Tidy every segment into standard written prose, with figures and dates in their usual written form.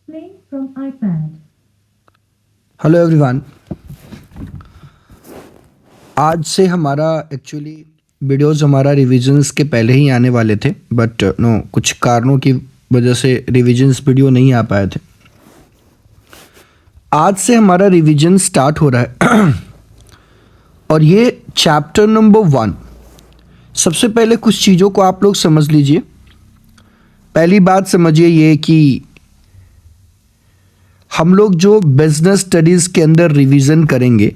Playing from iPad. Hello everyone. आज से हमारा एक्चुअली वीडियोस हमारा रिविजन्स के पहले ही आने वाले थे, बट नो कुछ कारणों की वजह से रिविजन्स वीडियो नहीं आ पाए थे। आज से हमारा रिवीजन स्टार्ट हो रहा है और ये चैप्टर नंबर 1। सबसे पहले कुछ चीज़ों को आप लोग समझ लीजिए। पहली बात समझिए ये कि हम लोग जो बिजनेस स्टडीज़ के अंदर रिवीजन करेंगे,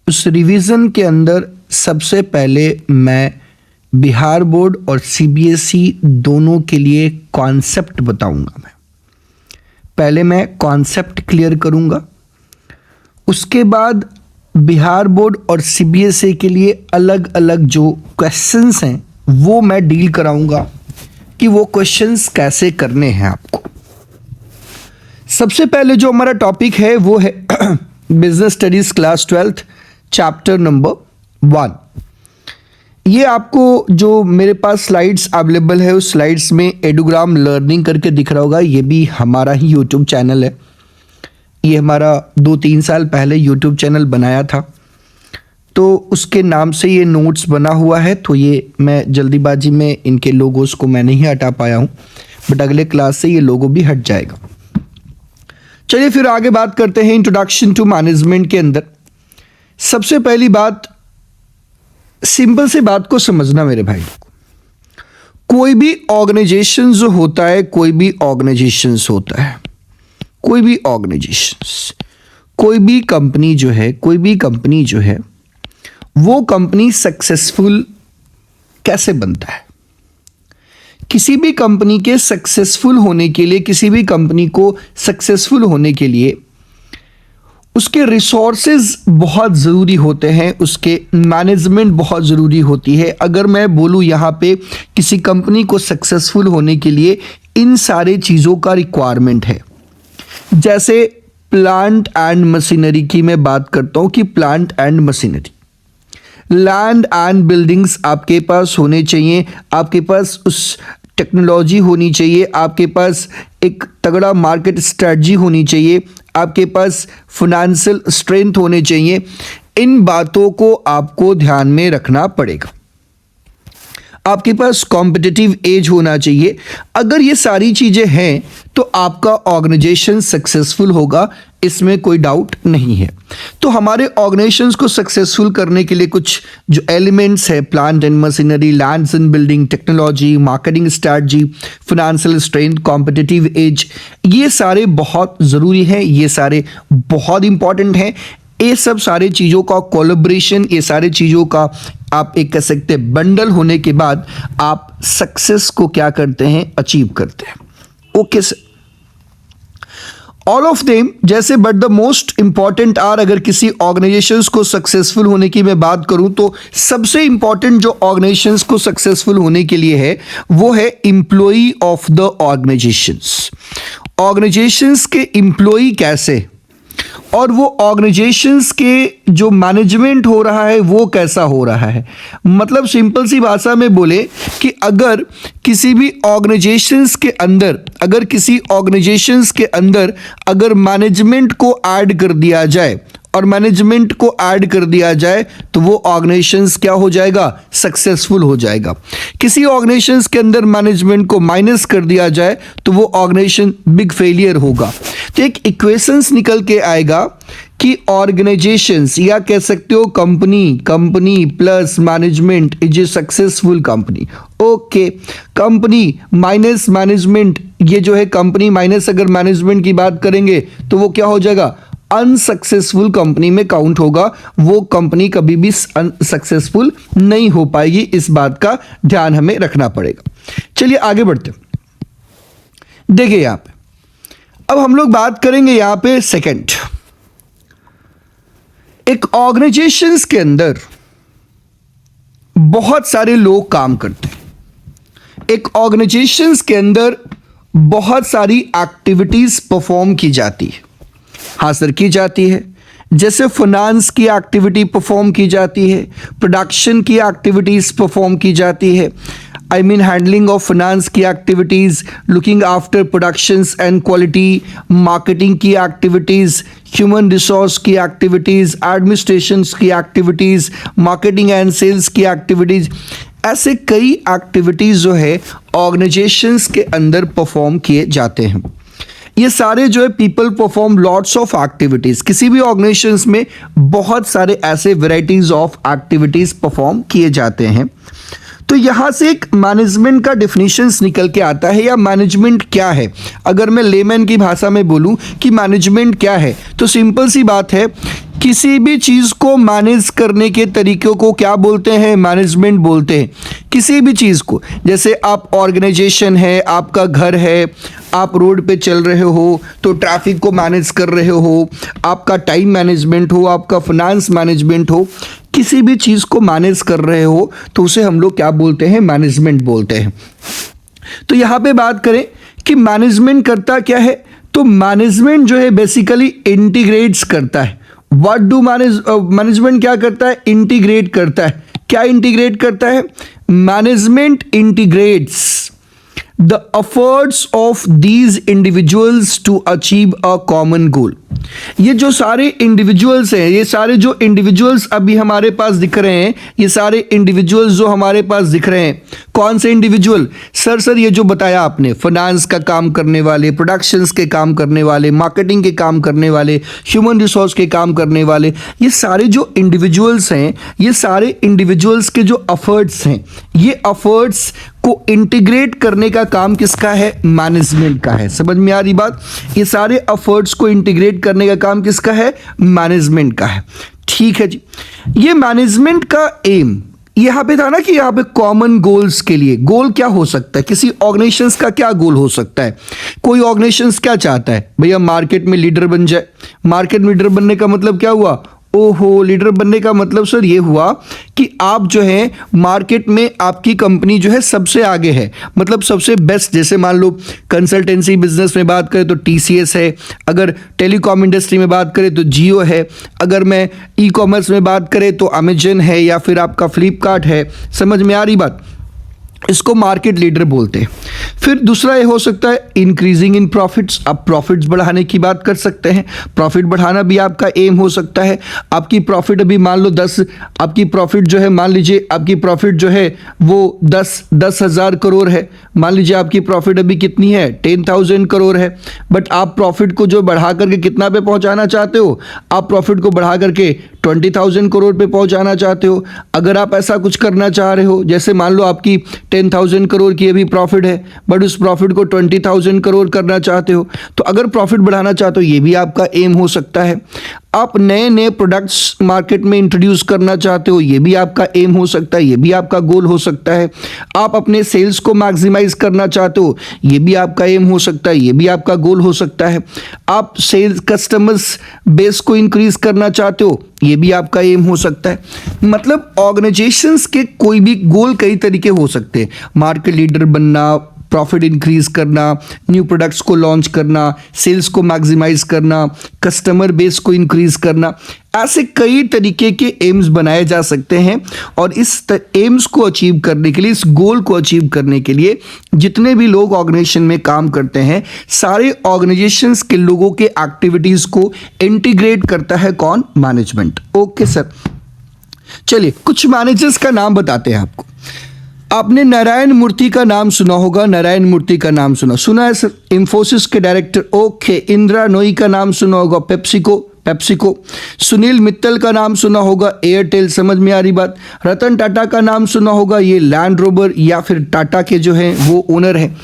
उस रिवीजन के अंदर सबसे पहले मैं बिहार बोर्ड और सीबीएसई दोनों के लिए कॉन्सेप्ट बताऊंगा। पहले मैं कॉन्सेप्ट क्लियर करूंगा, उसके बाद बिहार बोर्ड और सीबीएसई के लिए अलग अलग जो क्वेश्चंस हैं वो मैं डील कराऊंगा कि वो क्वेश्चंस कैसे करने हैं आपको। सबसे पहले जो हमारा टॉपिक है वो है business studies class 12 chapter number 1। ये आपको जो मेरे पास स्लाइड्स अवेलेबल है उस स्लाइड्स में एडुग्राम लर्निंग करके दिख रहा होगा। ये भी हमारा ही यूट्यूब चैनल है। ये हमारा 2-3 साल पहले यूट्यूब चैनल बनाया था, तो उसके नाम से ये नोट्स बना हुआ है। तो ये मैं जल्दीबाजी में इनके लोगोस को मैं नहीं हटा पाया हूँ, बट अगले क्लास से ये लोगो भी हट जाएगा। चलिए फिर आगे बात करते हैं इंट्रोडक्शन टू मैनेजमेंट के अंदर। सबसे पहली बात, सिंपल सी बात को समझना मेरे भाई। कोई भी ऑर्गेनाइजेशन जो होता है, कोई भी ऑर्गेनाइजेशंस होता है, कोई भी ऑर्गेनाइजेशंस, कोई भी कंपनी जो है, कोई भी कंपनी जो है, वो कंपनी सक्सेसफुल कैसे बनता है। किसी भी कंपनी के सक्सेसफुल होने के लिए, किसी भी कंपनी को सक्सेसफुल होने के लिए उसके रिसोर्सेज बहुत ज़रूरी होते हैं, उसके मैनेजमेंट बहुत ज़रूरी होती है। अगर मैं बोलूँ यहाँ पे किसी कंपनी को सक्सेसफुल होने के लिए इन सारे चीज़ों का रिक्वायरमेंट है। जैसे प्लांट एंड मशीनरी की मैं बात करता हूँ कि plant and machinery, land and buildings आपके पास होने चाहिए, आपके पास उस टेक्नोलॉजी होनी चाहिए, आपके पास एक तगड़ा मार्केट स्ट्रेटजी होनी चाहिए, आपके पास फाइनेंशियल स्ट्रेंथ होने चाहिए। इन बातों को आपको ध्यान में रखना पड़ेगा। आपके पास कॉम्पिटिटिव एज होना चाहिए। अगर ये सारी चीज़ें हैं तो आपका ऑर्गेनाइजेशन सक्सेसफुल होगा, इसमें कोई डाउट नहीं है। तो हमारे ऑर्गेनाइजेशंस को सक्सेसफुल करने के लिए कुछ जो एलिमेंट्स है, plant and machinery, lands and building, technology, marketing strategy, financial strength, competitive as, ये सारे बहुत ज़रूरी हैं, ये सारे बहुत इंपॉर्टेंट हैं। ये सब सारे चीज़ों का कोलैबोरेशन, ये सारे चीज़ों का आप एक कह सकते हैं बंडल होने के बाद आप सक्सेस को क्या करते हैं, अचीव करते हैं। Okay sir, all of them जैसे, but the most important are, अगर किसी ऑर्गेनाइजेशंस को सक्सेसफुल होने की मैं बात करूं तो सबसे इंपॉर्टेंट जो ऑर्गेनाइजेशंस को सक्सेसफुल होने के लिए है वो है employee of the organisations. Organisations के एम्प्लॉई कैसे, और वो ऑर्गेनाइजेशंस के जो मैनेजमेंट हो रहा है वो कैसा हो रहा है। मतलब सिंपल सी भाषा में बोले कि अगर किसी भी ऑर्गेनाइजेशंस के अंदर, अगर किसी ऑर्गेनाइजेशंस के अंदर अगर मैनेजमेंट को ऐड कर दिया जाए, और मैनेजमेंट को ऐड कर दिया जाए तो वो ऑर्गेनाइजेशंस क्या हो जाएगा, सक्सेसफुल हो जाएगा। किसी ऑर्गेनाइजेशंस के अंदर मैनेजमेंट को माइनस कर दिया जाए तो वो ऑर्गेनाइजेशन बिग फेलियर होगा। तो एक इक्वेशंस निकल के आएगा कि ऑर्गेनाइजेशंस, या कह सकते हो company plus management is a successful company. Okay, company minus management, ये जो है कंपनी माइनस अगर मैनेजमेंट की बात करेंगे तो वो क्या हो जाएगा, अनसक्सेसफुल कंपनी में काउंट होगा। वो कंपनी कभी भी सक्सेसफुल नहीं हो पाएगी। इस बात का ध्यान हमें रखना पड़ेगा। चलिए आगे बढ़ते हैं। देखिए यहां पे अब हम लोग बात करेंगे यहां पे सेकंड, एक ऑर्गेनाइजेशंस के अंदर बहुत सारे लोग काम करते हैं। एक ऑर्गेनाइजेशंस के अंदर बहुत सारी एक्टिविटीज परफॉर्म की जाती है। हाँ सर, की जाती है। जैसे फाइनेंस की एक्टिविटी परफॉर्म की जाती है, प्रोडक्शन की एक्टिविटीज़ परफॉर्म की जाती है, I mean handling of finance की activities, looking after productions and quality, marketing की एक्टिविटीज़, ह्यूमन रिसोर्स की एक्टिविटीज़, एडमिनिस्ट्रेशंस की एक्टिविटीज़, मार्केटिंग एंड सेल्स की एक्टिविटीज़, ऐसे कई एक्टिविटीज़ जो है ऑर्गेनाइजेशंस के अंदर परफॉर्म किए जाते हैं। ये सारे जो है people perform lots of activities, किसी भी ऑर्गेनाइजेशंस में बहुत सारे ऐसे वेराइटीज़ ऑफ एक्टिविटीज़ परफॉर्म किए जाते हैं। तो यहाँ से एक मैनेजमेंट का डेफिनेशंस निकल के आता है, या मैनेजमेंट क्या है। अगर मैं लेमैन की भाषा में बोलूँ कि मैनेजमेंट क्या है, तो सिंपल सी बात है, किसी भी चीज़ को मैनेज करने के तरीक़ों को क्या बोलते हैं, मैनेजमेंट बोलते हैं। किसी भी चीज़ को, जैसे आप ऑर्गेनाइजेशन है, आपका घर है, आप रोड पे चल रहे हो तो ट्रैफिक को मैनेज कर रहे हो, आपका टाइम मैनेजमेंट हो, आपका फाइनेंस मैनेजमेंट हो, किसी भी चीज़ को मैनेज कर रहे हो तो उसे हम लोग क्या बोलते हैं, मैनेजमेंट बोलते हैं। तो यहाँ पे बात करें कि मैनेजमेंट करता क्या है, तो मैनेजमेंट जो है बेसिकली इंटीग्रेट्स करता है। व्हाट डू मैनेजमेंट क्या करता है, इंटीग्रेट करता है। क्या इंटीग्रेट करता है, management integrates the efforts of these individuals to achieve a common goal। ये जो सारे इंडिविजुअल्स हैं, ये सारे जो इंडिविजुअल्स अभी हमारे पास दिख रहे हैं, ये सारे इंडिविजुअल्स जो हमारे पास दिख रहे हैं, कौन से इंडिविजुअल, सर ये जो बताया आपने, फाइनेंस का काम करने वाले, प्रोडक्शंस के काम करने वाले, मार्केटिंग के काम करने वाले, ह्यूमन रिसोर्स के काम करने वाले, ये सारे जो इंडिविजुअल्स हैं, ये सारे इंडिविजुअल्स के जो एफर्ट्स हैं, ये एफर्ट्स को इंटीग्रेट करने का काम किसका है, मैनेजमेंट का है। समझ में आ रही बात, ये सारे एफर्ट्स को इंटीग्रेट करने का काम किसका है, मैनेजमेंट का है। ठीक है जी, ये मैनेजमेंट का एम यहाँ पे था ना कि यहाँ पे कॉमन गोल्स के लिए, गोल क्या हो सकता है, किसी ऑर्गेनाइजेशंस का क्या गोल हो सकता है। कोई ऑर्गेनाइजेशंस क्या चाहता है, भैया मार्केट में लीडर बन जाए। मार्केट में लीडर बनने का मतलब क्या हुआ, ओहो, लीडर बनने का मतलब सर ये हुआ कि आप जो है मार्केट में आपकी कंपनी जो है सबसे आगे है, मतलब सबसे बेस्ट। जैसे मान लो कंसल्टेंसी बिजनेस में बात करें तो TCS है, अगर टेलीकॉम इंडस्ट्री में बात करें तो जियो है, अगर मैं ई कॉमर्स में बात करें तो अमेजन है, या फिर आपका फ्लिपकार्ट है। समझ में आ रही बात, इसको मार्केट लीडर बोलते हैं। फिर दूसरा ये हो सकता है इंक्रीजिंग इन प्रॉफिट्स, आप प्रॉफिट्स बढ़ाने की बात कर सकते हैं। प्रॉफिट बढ़ाना भी आपका एम हो सकता है। आपकी प्रॉफिट अभी मान लो 10, आपकी प्रॉफिट जो है, मान लीजिए आपकी प्रॉफिट जो है वो 10,000 करोड़ है। मान लीजिए आपकी प्रॉफिट अभी कितनी है, 10,000 करोड़ है, बट आप प्रॉफिट को जो बढ़ा करके कितना पे पहुंचाना चाहते हो, आप प्रॉफिट को बढ़ा करके 20,000 करोड़ पे पहुंचाना चाहते हो। अगर आप ऐसा कुछ करना चाह रहे हो, जैसे मान लो आपकी 10,000 करोड़ की अभी प्रॉफिट है, बट उस प्रॉफिट को 20,000 करोड़ करना चाहते हो, तो अगर प्रॉफिट बढ़ाना चाहते हो, ये भी आपका एम हो सकता है। आप नए नए प्रोडक्ट्स मार्केट में इंट्रोड्यूस करना चाहते हो, ये भी आपका एम हो सकता है, ये भी आपका गोल हो सकता है। आप अपने सेल्स को मैक्सिमाइज करना चाहते हो, ये भी आपका एम हो सकता है, ये भी आपका गोल हो सकता है। आप सेल्स कस्टमर्स बेस को इंक्रीज करना चाहते हो, ये भी आपका एम हो सकता है। मतलब ऑर्गेनाइजेशंस के कोई भी गोल कई तरीके हो सकते हैं, मार्केट लीडर बनना, प्रॉफिट इंक्रीज करना, न्यू प्रोडक्ट्स को लॉन्च करना, सेल्स को मैक्सिमाइज करना, कस्टमर बेस को इंक्रीज करना, ऐसे कई तरीके के एम्स बनाए जा सकते हैं। और इस एम्स को अचीव करने के लिए, इस गोल को अचीव करने के लिए जितने भी लोग ऑर्गेनाइजेशन में काम करते हैं, सारे ऑर्गेनाइजेशंस के लोगों के एक्टिविटीज को इंटीग्रेट करता है कौन, मैनेजमेंट। ओके सर, चलिए कुछ मैनेजर्स का नाम बताते हैं आपको। आपने नारायण मूर्ति का नाम सुना होगा, नारायण मूर्ति का नाम सुना है सर, इंफोसिस के डायरेक्टर। ओके, इंदिरा नोई का नाम सुना होगा, पेप्सिको। सुनील मित्तल का नाम सुना होगा, एयरटेल। समझ में आ रही बात। रतन टाटा का नाम सुना होगा, ये लैंड रोवर या फिर टाटा के जो हैं वो ओनर हैं।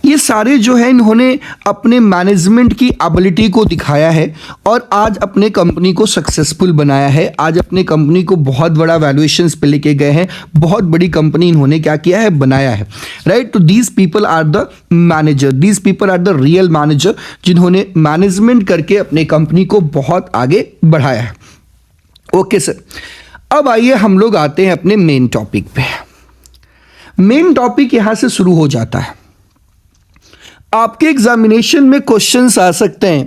ये सारे जो हैं इन्होंने अपने मैनेजमेंट की एबिलिटी को दिखाया है और आज अपने कंपनी को सक्सेसफुल बनाया है। आज अपने कंपनी को बहुत बड़ा वैल्यूएशंस पे लेके गए हैं, बहुत बड़ी कंपनी इन्होंने क्या किया है, बनाया है। राइट, तो these people are the manager, these people are the real manager, जिन्होंने मैनेजमेंट करके अपने कंपनी को बहुत आगे बढ़ाया है। ओके सर, अब आइए हम लोग आते हैं अपने मेन टॉपिक पे। मेन टॉपिक यहां से शुरू हो जाता है। आपके एग्जामिनेशन में क्वेश्चंस आ सकते हैं।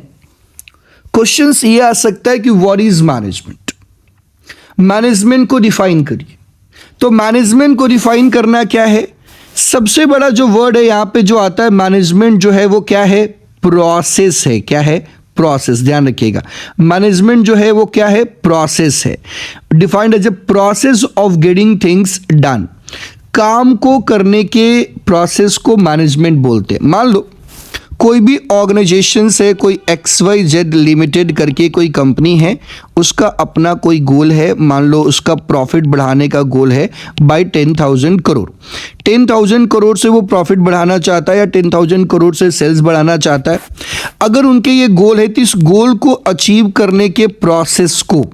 क्वेश्चंस ये आ सकता है कि व्हाट इज मैनेजमेंट, मैनेजमेंट को डिफाइन करिए। तो मैनेजमेंट को डिफाइन करना क्या है सबसे बड़ा जो वर्ड है यहाँ पे जो आता है मैनेजमेंट जो है वो क्या है, प्रोसेस है। क्या है, प्रोसेस। ध्यान रखिएगा, मैनेजमेंट जो है वो क्या है, प्रोसेस है। Defined as a process of getting things done. काम को करने के प्रोसेस को मैनेजमेंट बोलते हैं। मान लो कोई भी ऑर्गेनाइजेशन से, कोई XYZ लिमिटेड करके कोई कंपनी है, उसका अपना कोई गोल है, मान लो उसका प्रॉफिट बढ़ाने का गोल है बाय 10,000 करोड़। 10,000 करोड़ से वो प्रॉफिट बढ़ाना चाहता है या 10,000 करोड़ से सेल्स बढ़ाना चाहता है। अगर उनके ये गोल है तो इस गोल को अचीव करने के प्रोसेस को,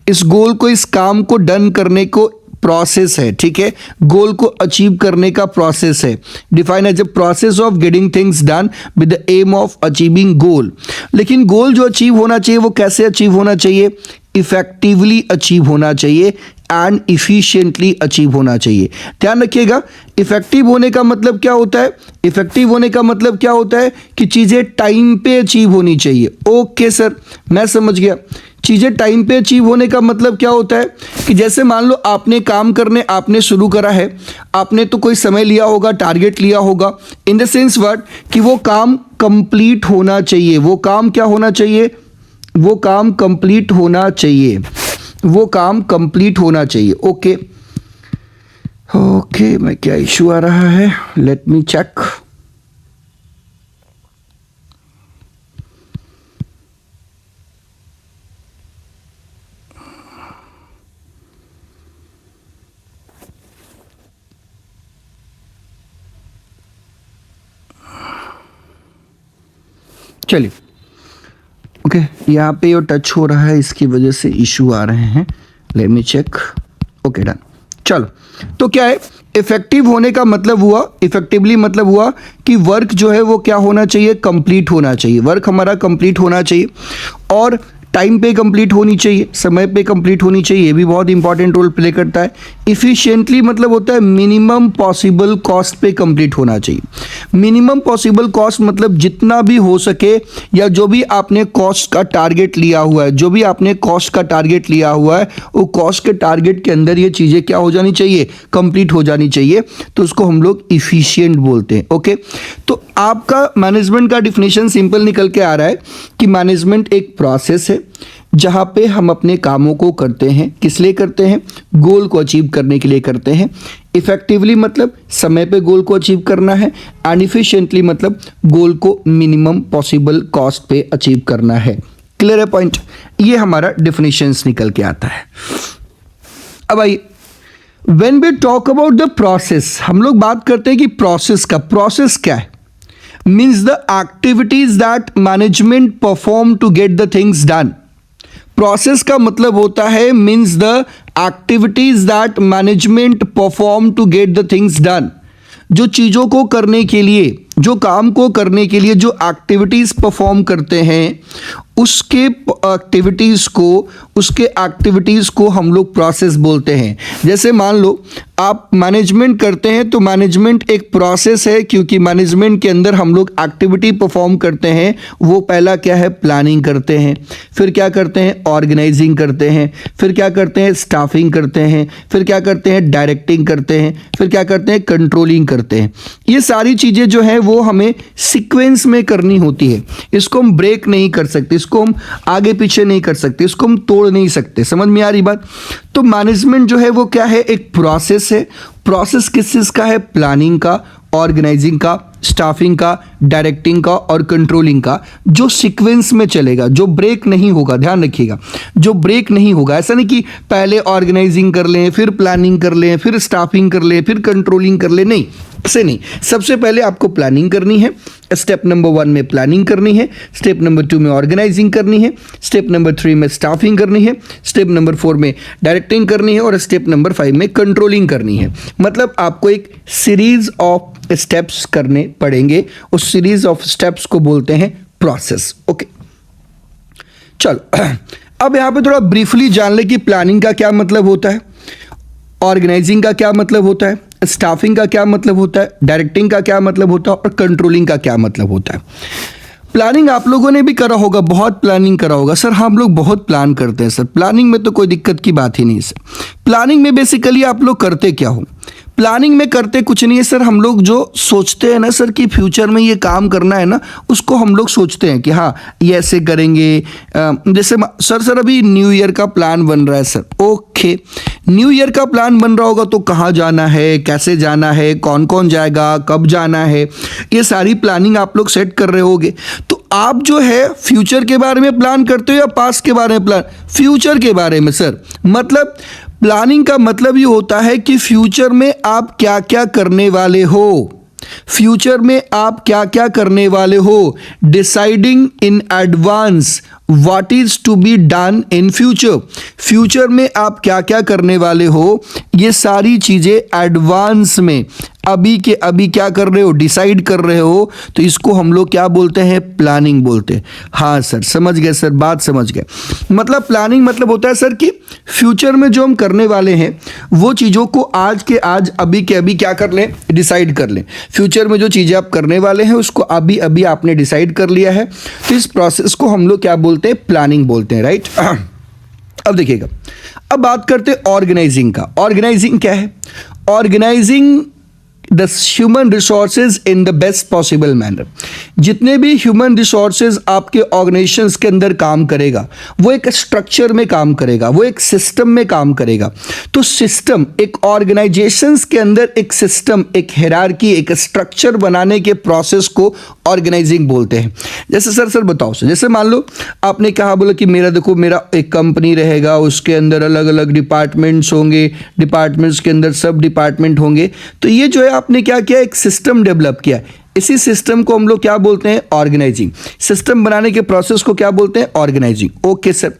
इस गोल को, इस काम को डन करने को प्रोसेस है। ठीक है, गोल को अचीव करने का प्रोसेस है। Define as a process of getting things done with the aim of achieving goal. लेकिन गोल जो अचीव होना चाहिए वो कैसे अचीव होना चाहिए, इफेक्टिवली अचीव होना चाहिए एंड इफिशिएंटली अचीव होना चाहिए। ध्यान रखिएगा, इफेक्टिव होने का मतलब क्या होता है, इफेक्टिव होने का मतलब क्या होता है कि चीज़ें टाइम पे अचीव होनी चाहिए। ओके सर, मैं समझ गया। चीज़ें टाइम पे अचीव होने का मतलब क्या होता है कि जैसे मान लो आपने काम करने आपने शुरू करा है, आपने तो कोई समय लिया होगा, टारगेट लिया होगा, इन द सेंस वर्ड कि वो काम कंप्लीट होना चाहिए। वो काम क्या होना चाहिए, वो काम कंप्लीट होना चाहिए, वो काम कंप्लीट होना चाहिए। ओके ओके, मैं क्या इशू आ रहा है, लेट मी चेक। चलिए, ओके, यहाँ पे ये टच हो रहा है, इसकी वजह से इशू आ रहे हैं। Let me check. Okay, done. चलो, तो क्या है, इफेक्टिव होने का मतलब हुआ, इफेक्टिवली मतलब हुआ कि वर्क जो है वो क्या होना चाहिए, कंप्लीट होना चाहिए। वर्क हमारा कंप्लीट होना चाहिए और टाइम पे कंप्लीट होनी चाहिए, समय पे कंप्लीट होनी चाहिए। ये भी बहुत इंपॉर्टेंट रोल प्ले करता है। इफिशिएंटली मतलब होता है मिनिमम पॉसिबल कॉस्ट पे कंप्लीट होना चाहिए। मिनिमम पॉसिबल कॉस्ट मतलब जितना भी हो सके, या जो भी आपने कॉस्ट का टारगेट लिया हुआ है, जो भी आपने कॉस्ट का टारगेट लिया हुआ है, वो कॉस्ट के टारगेट के अंदर ये चीज़ें क्या हो जानी चाहिए, कंप्लीट हो जानी चाहिए। तो उसको हम लोग इफिशिएंट बोलते हैं। ओके, तो आपका मैनेजमेंट का डिफिनेशन सिंपल निकल के आ रहा है कि मैनेजमेंट एक प्रोसेस है जहाँ पे हम अपने कामों को करते हैं। किस लिए करते हैं, गोल को अचीव करने के लिए करते हैं। इफेक्टिवली मतलब समय पे गोल को अचीव करना है, एंड इफिशिएंटली मतलब गोल को मिनिमम पॉसिबल कॉस्ट पे अचीव करना है। क्लियर है पॉइंट, ये हमारा डिफिनेशंस निकल के आता है। अब आइए, when we talk about the process, हम लोग बात करते हैं कि प्रोसेस का, प्रोसेस क्या है, means the activities that management perform to get the things done। Process का मतलब होता है means the activities that management perform to get the things done. जो चीज़ों को करने के लिए, जो काम को करने के लिए जो एक्टिविटीज़ परफॉर्म करते हैं, उसके एक्टिविटीज़ को हम लोग प्रोसेस बोलते हैं। जैसे मान लो आप मैनेजमेंट करते हैं तो मैनेजमेंट एक प्रोसेस है, क्योंकि मैनेजमेंट के अंदर हम लोग एक्टिविटी परफॉर्म करते हैं। वो पहला क्या है, प्लानिंग करते हैं, फिर क्या करते हैं, ऑर्गेनाइजिंग करते हैं, फिर क्या करते हैं, स्टाफिंग करते हैं, फिर क्या करते हैं, डायरेक्टिंग करते हैं, फिर क्या करते हैं, कंट्रोलिंग करते हैं। ये सारी चीज़ें जो है वो हमें सीक्वेंस में करनी होती है। इसको हम ब्रेक नहीं कर सकते, इसको हम आगे पीछे नहीं कर सकते, इसको हम तोड़ नहीं सकते। समझ में आ रही बात। तो मैनेजमेंट जो है वो क्या है, एक प्रोसेस है। प्रोसेस किस चीज़ का है, प्लानिंग का, ऑर्गेनाइजिंग का, स्टाफिंग का, डायरेक्टिंग का और कंट्रोलिंग का, जो सीक्वेंस में चलेगा, जो ब्रेक नहीं होगा। ध्यान रखिएगा, जो ब्रेक नहीं होगा। ऐसा नहीं कि पहले ऑर्गेनाइजिंग कर लें, फिर प्लानिंग कर लें, फिर स्टाफिंग कर लें, फिर कंट्रोलिंग कर लें, नहीं, ऐसे नहीं। सबसे पहले आपको प्लानिंग करनी है, स्टेप नंबर 1 में प्लानिंग करनी है, स्टेप नंबर 2 में ऑर्गेनाइजिंग करनी है, स्टेप नंबर 3 में स्टाफिंग करनी है, स्टेप नंबर 4 में डायरेक्टिंग करनी है और स्टेप नंबर 5 में कंट्रोलिंग करनी है। मतलब आपको एक सीरीज ऑफ स्टेप्स करने पड़ेंगे। उस सीरीज ऑफ स्टेप्स को बोलते हैं प्रोसेस। ओके, चलो अब यहाँ पे थोड़ा ब्रीफली जान ले कि प्लानिंग का क्या मतलब होता है, ऑर्गेनाइजिंग का क्या मतलब होता है, स्टाफिंग का क्या मतलब होता है, डायरेक्टिंग का क्या मतलब होता है और कंट्रोलिंग का क्या मतलब होता है। प्लानिंग आप लोगों ने भी करा होगा, बहुत प्लानिंग करा होगा। सर हम लोग बहुत प्लान करते हैं सर, प्लानिंग में तो कोई दिक्कत की बात ही नहीं सर। प्लानिंग में बेसिकली आप लोग करते क्या हो, प्लानिंग में करते कुछ नहीं है सर, हम लोग जो सोचते हैं ना सर कि फ्यूचर में ये काम करना है ना, उसको हम लोग सोचते हैं कि हाँ ये ऐसे करेंगे। जैसे सर अभी न्यू ईयर का प्लान बन रहा है सर, ओके न्यू ईयर का प्लान बन रहा होगा तो कहाँ जाना है, कैसे जाना है, कौन कौन जाएगा, कब जाना है, ये सारी प्लानिंग आप लोग सेट कर रहे होगे। तो आप जो है फ्यूचर के बारे में प्लान करते हो या पास्ट के बारे में प्लान? फ्यूचर के बारे में सर। मतलब प्लानिंग का मतलब ये होता है कि फ्यूचर में आप क्या क्या करने वाले हो, फ्यूचर में आप क्या क्या करने वाले हो, deciding in advance what is to be done in future. Future में आप क्या क्या करने वाले हो, ये सारी चीजें एडवांस में अभी के अभी क्या कर रहे हो, डिसाइड कर रहे हो, तो इसको हम लोग क्या बोलते हैं, प्लानिंग बोलते हैं। हाँ सर समझ गए सर, बात समझ गए। मतलब प्लानिंग मतलब होता है सर कि फ्यूचर में जो हम करने वाले हैं वो चीज़ों को आज के आज अभी के अभी क्या कर लें, डिसाइड कर लें। फ्यूचर में जो चीज़ें आप करने वाले हैं उसको अभी अभी आपने डिसाइड कर लिया है, तो इस प्रोसेस को हम लोग क्या बोलते हैं, प्लानिंग बोलते हैं, राइट। अब देखिएगा, अब बात करते हैं ऑर्गेनाइजिंग का। ऑर्गेनाइजिंग क्या है? Organising the human resources in the best possible manner. जितने भी ह्यूमन रिसोर्सेज आपके ऑर्गेनाइजेशंस के अंदर काम करेगा वो एक स्ट्रक्चर में काम करेगा, वो एक सिस्टम में काम करेगा। तो सिस्टम, एक ऑर्गेनाइजेशंस के अंदर एक सिस्टम, एक हायरार्की, एक स्ट्रक्चर बनाने के प्रोसेस को ऑर्गेनाइजिंग बोलते हैं। जैसे सर बताओ सर, जैसे मान लो आपने कहा, बोला कि मेरा देखो मेरा एक कंपनी रहेगा, उसके अंदर अलग अलग डिपार्टमेंट्स होंगे, डिपार्टमेंट्स के अंदर सब डिपार्टमेंट होंगे। तो ये जो है आपने क्या किया, एक सिस्टम डेवलप किया। इसी सिस्टम को हम लोग क्या बोलते हैं, ऑर्गेनाइजिंग। सिस्टम बनाने के प्रोसेस को क्या बोलते हैं, ऑर्गेनाइजिंग। ओके सर,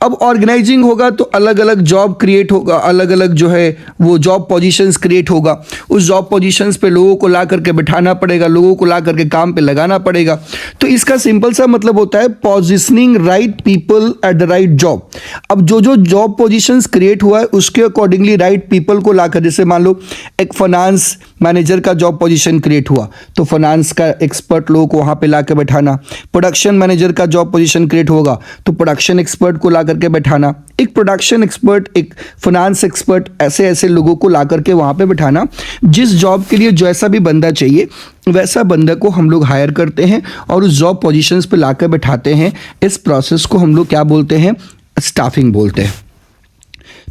अब ऑर्गेनाइजिंग होगा तो अलग अलग जॉब क्रिएट होगा, अलग अलग जो है वो जॉब पोजीशंस क्रिएट होगा। उस जॉब पोजीशंस पे लोगों को ला करके बिठाना पड़ेगा, लोगों को ला करके काम पे लगाना पड़ेगा। तो इसका सिंपल सा मतलब होता है positioning right people at the right job. अब जो जो जॉब पोजीशंस क्रिएट हुआ है उसके अकॉर्डिंगली राइट पीपल को लाकर, जैसे मान लो एक फाइनेंस मैनेजर का जॉब पोजीशन क्रिएट हुआ तो फाइनेंस का एक्सपर्ट लोगों को वहां पे ला कर बैठाना। प्रोडक्शन मैनेजर का जॉब पोजीशन क्रिएट होगा तो प्रोडक्शन एक्सपर्ट को ला करके बैठाना। एक प्रोडक्शन एक्सपर्ट, एक फाइनेंस एक्सपर्ट, ऐसे ऐसे लोगों को ला करके वहां पे बैठाना। जिस जॉब के लिए जैसा भी बंदा चाहिए वैसा बंदा को हम लोग हायर करते हैं और उस जॉब पोजीशंस पे ला कर बैठाते हैं। इस प्रोसेस को हम लोग क्या बोलते हैं, स्टाफिंग बोलते हैं।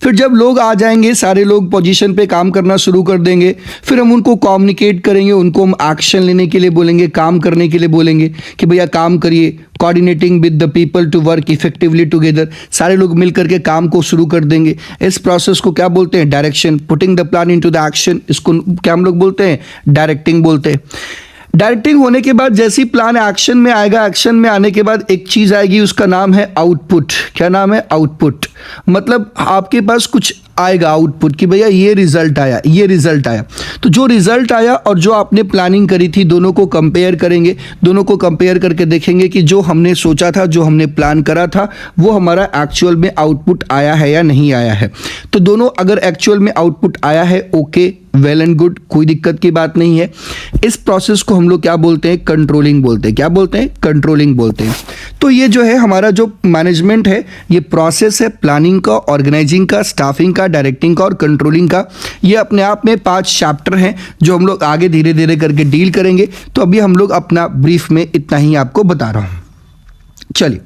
फिर जब लोग आ जाएंगे, सारे लोग पोजीशन पे काम करना शुरू कर देंगे, फिर हम उनको कम्युनिकेट करेंगे, उनको हम एक्शन लेने के लिए बोलेंगे, काम करने के लिए बोलेंगे कि भैया काम करिए। Coordinating with the people to work effectively together, सारे लोग मिल करके काम को शुरू कर देंगे। इस प्रोसेस को क्या बोलते हैं, direction. Putting the plan into the action, इसको क्या हम लोग बोलते हैं, डायरेक्टिंग बोलते हैं। डायरेक्टिंग होने के बाद जैसी प्लान एक्शन में आएगा, एक्शन में आने के बाद एक चीज आएगी, उसका नाम है आउटपुट। क्या नाम है, आउटपुट। मतलब आपके पास कुछ आएगा आउटपुट कि भैया ये रिजल्ट आया, ये रिजल्ट आया। तो जो रिजल्ट आया और जो आपने प्लानिंग करी थी दोनों को कंपेयर करेंगे, दोनों को कंपेयर करके देखेंगे कि जो हमने सोचा था, जो हमने प्लान करा था, वो हमारा एक्चुअल में आउटपुट आया है या नहीं आया है। तो दोनों अगर एक्चुअल में आउटपुट आया है, ओके, वेल एंड गुड, कोई दिक्कत की बात नहीं है। इस प्रोसेस को हम लोग क्या बोलते हैं, कंट्रोलिंग बोलते हैं। क्या बोलते हैं, कंट्रोलिंग बोलते हैं। तो ये जो है हमारा जो मैनेजमेंट है, ये प्रोसेस है प्लानिंग का, ऑर्गेनाइजिंग का, स्टाफिंग का, डायरेक्टिंग का और कंट्रोलिंग का। ये अपने आप में 5 चैप्टर हैं जो हम लोग आगे धीरे धीरे करके डील करेंगे। तो अभी हम लोग अपना ब्रीफ में इतना ही आपको बता रहा हूं। चलिए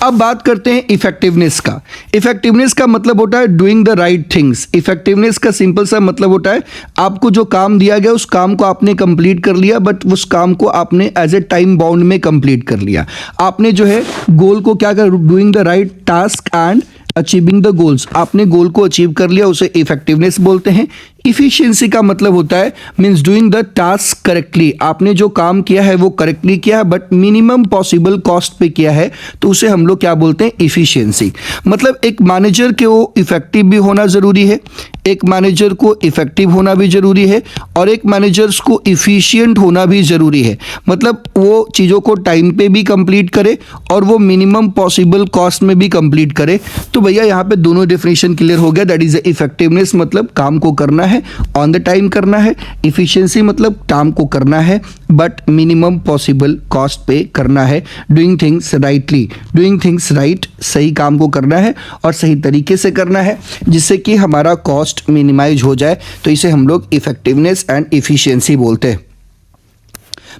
अब बात करते हैं इफेक्टिवनेस का। इफेक्टिवनेस का मतलब होता है doing the right things. Effectiveness का सिंपल सा मतलब होता है आपको जो काम दिया गया उस काम को आपने कंप्लीट कर लिया, बट उस काम को आपने एज ए टाइम बाउंड में कंप्लीट कर लिया। आपने जो है गोल को क्या कर, doing the right task and achieving the goals, आपने गोल को अचीव कर लिया, उसे इफेक्टिवनेस बोलते हैं। इफिशियंसी का मतलब होता है means doing the task correctly, आपने जो काम किया है वो करेक्टली किया है बट मिनिमम पॉसिबल कॉस्ट पे किया है, तो उसे हम लोग क्या बोलते हैं, इफिशियंसी। मतलब एक मैनेजर के वो इफेक्टिव भी होना ज़रूरी है, एक मैनेजर को इफेक्टिव होना भी ज़रूरी है और एक मैनेजर्स को इफिशियंट होना भी ज़रूरी है। मतलब वो चीज़ों को टाइम पे भी कंप्लीट करे और वो मिनिमम पॉसिबल कॉस्ट में भी कंप्लीट करे। तो भैया यहाँ पे दोनों डेफिनेशन क्लियर हो गया। दैट इज इफेक्टिवनेस, मतलब काम को करना है है, ऑन द टाइम करना है। इफिशिएंसी मतलब काम को करना है बट मिनिमम पॉसिबल कॉस्ट पे करना है। Doing things rightly, doing things right, सही काम को करना है और सही तरीके से करना है जिससे कि हमारा कॉस्ट मिनिमाइज हो जाए। तो इसे हम लोग इफेक्टिवनेस एंड इफिशिएंसी बोलते हैं।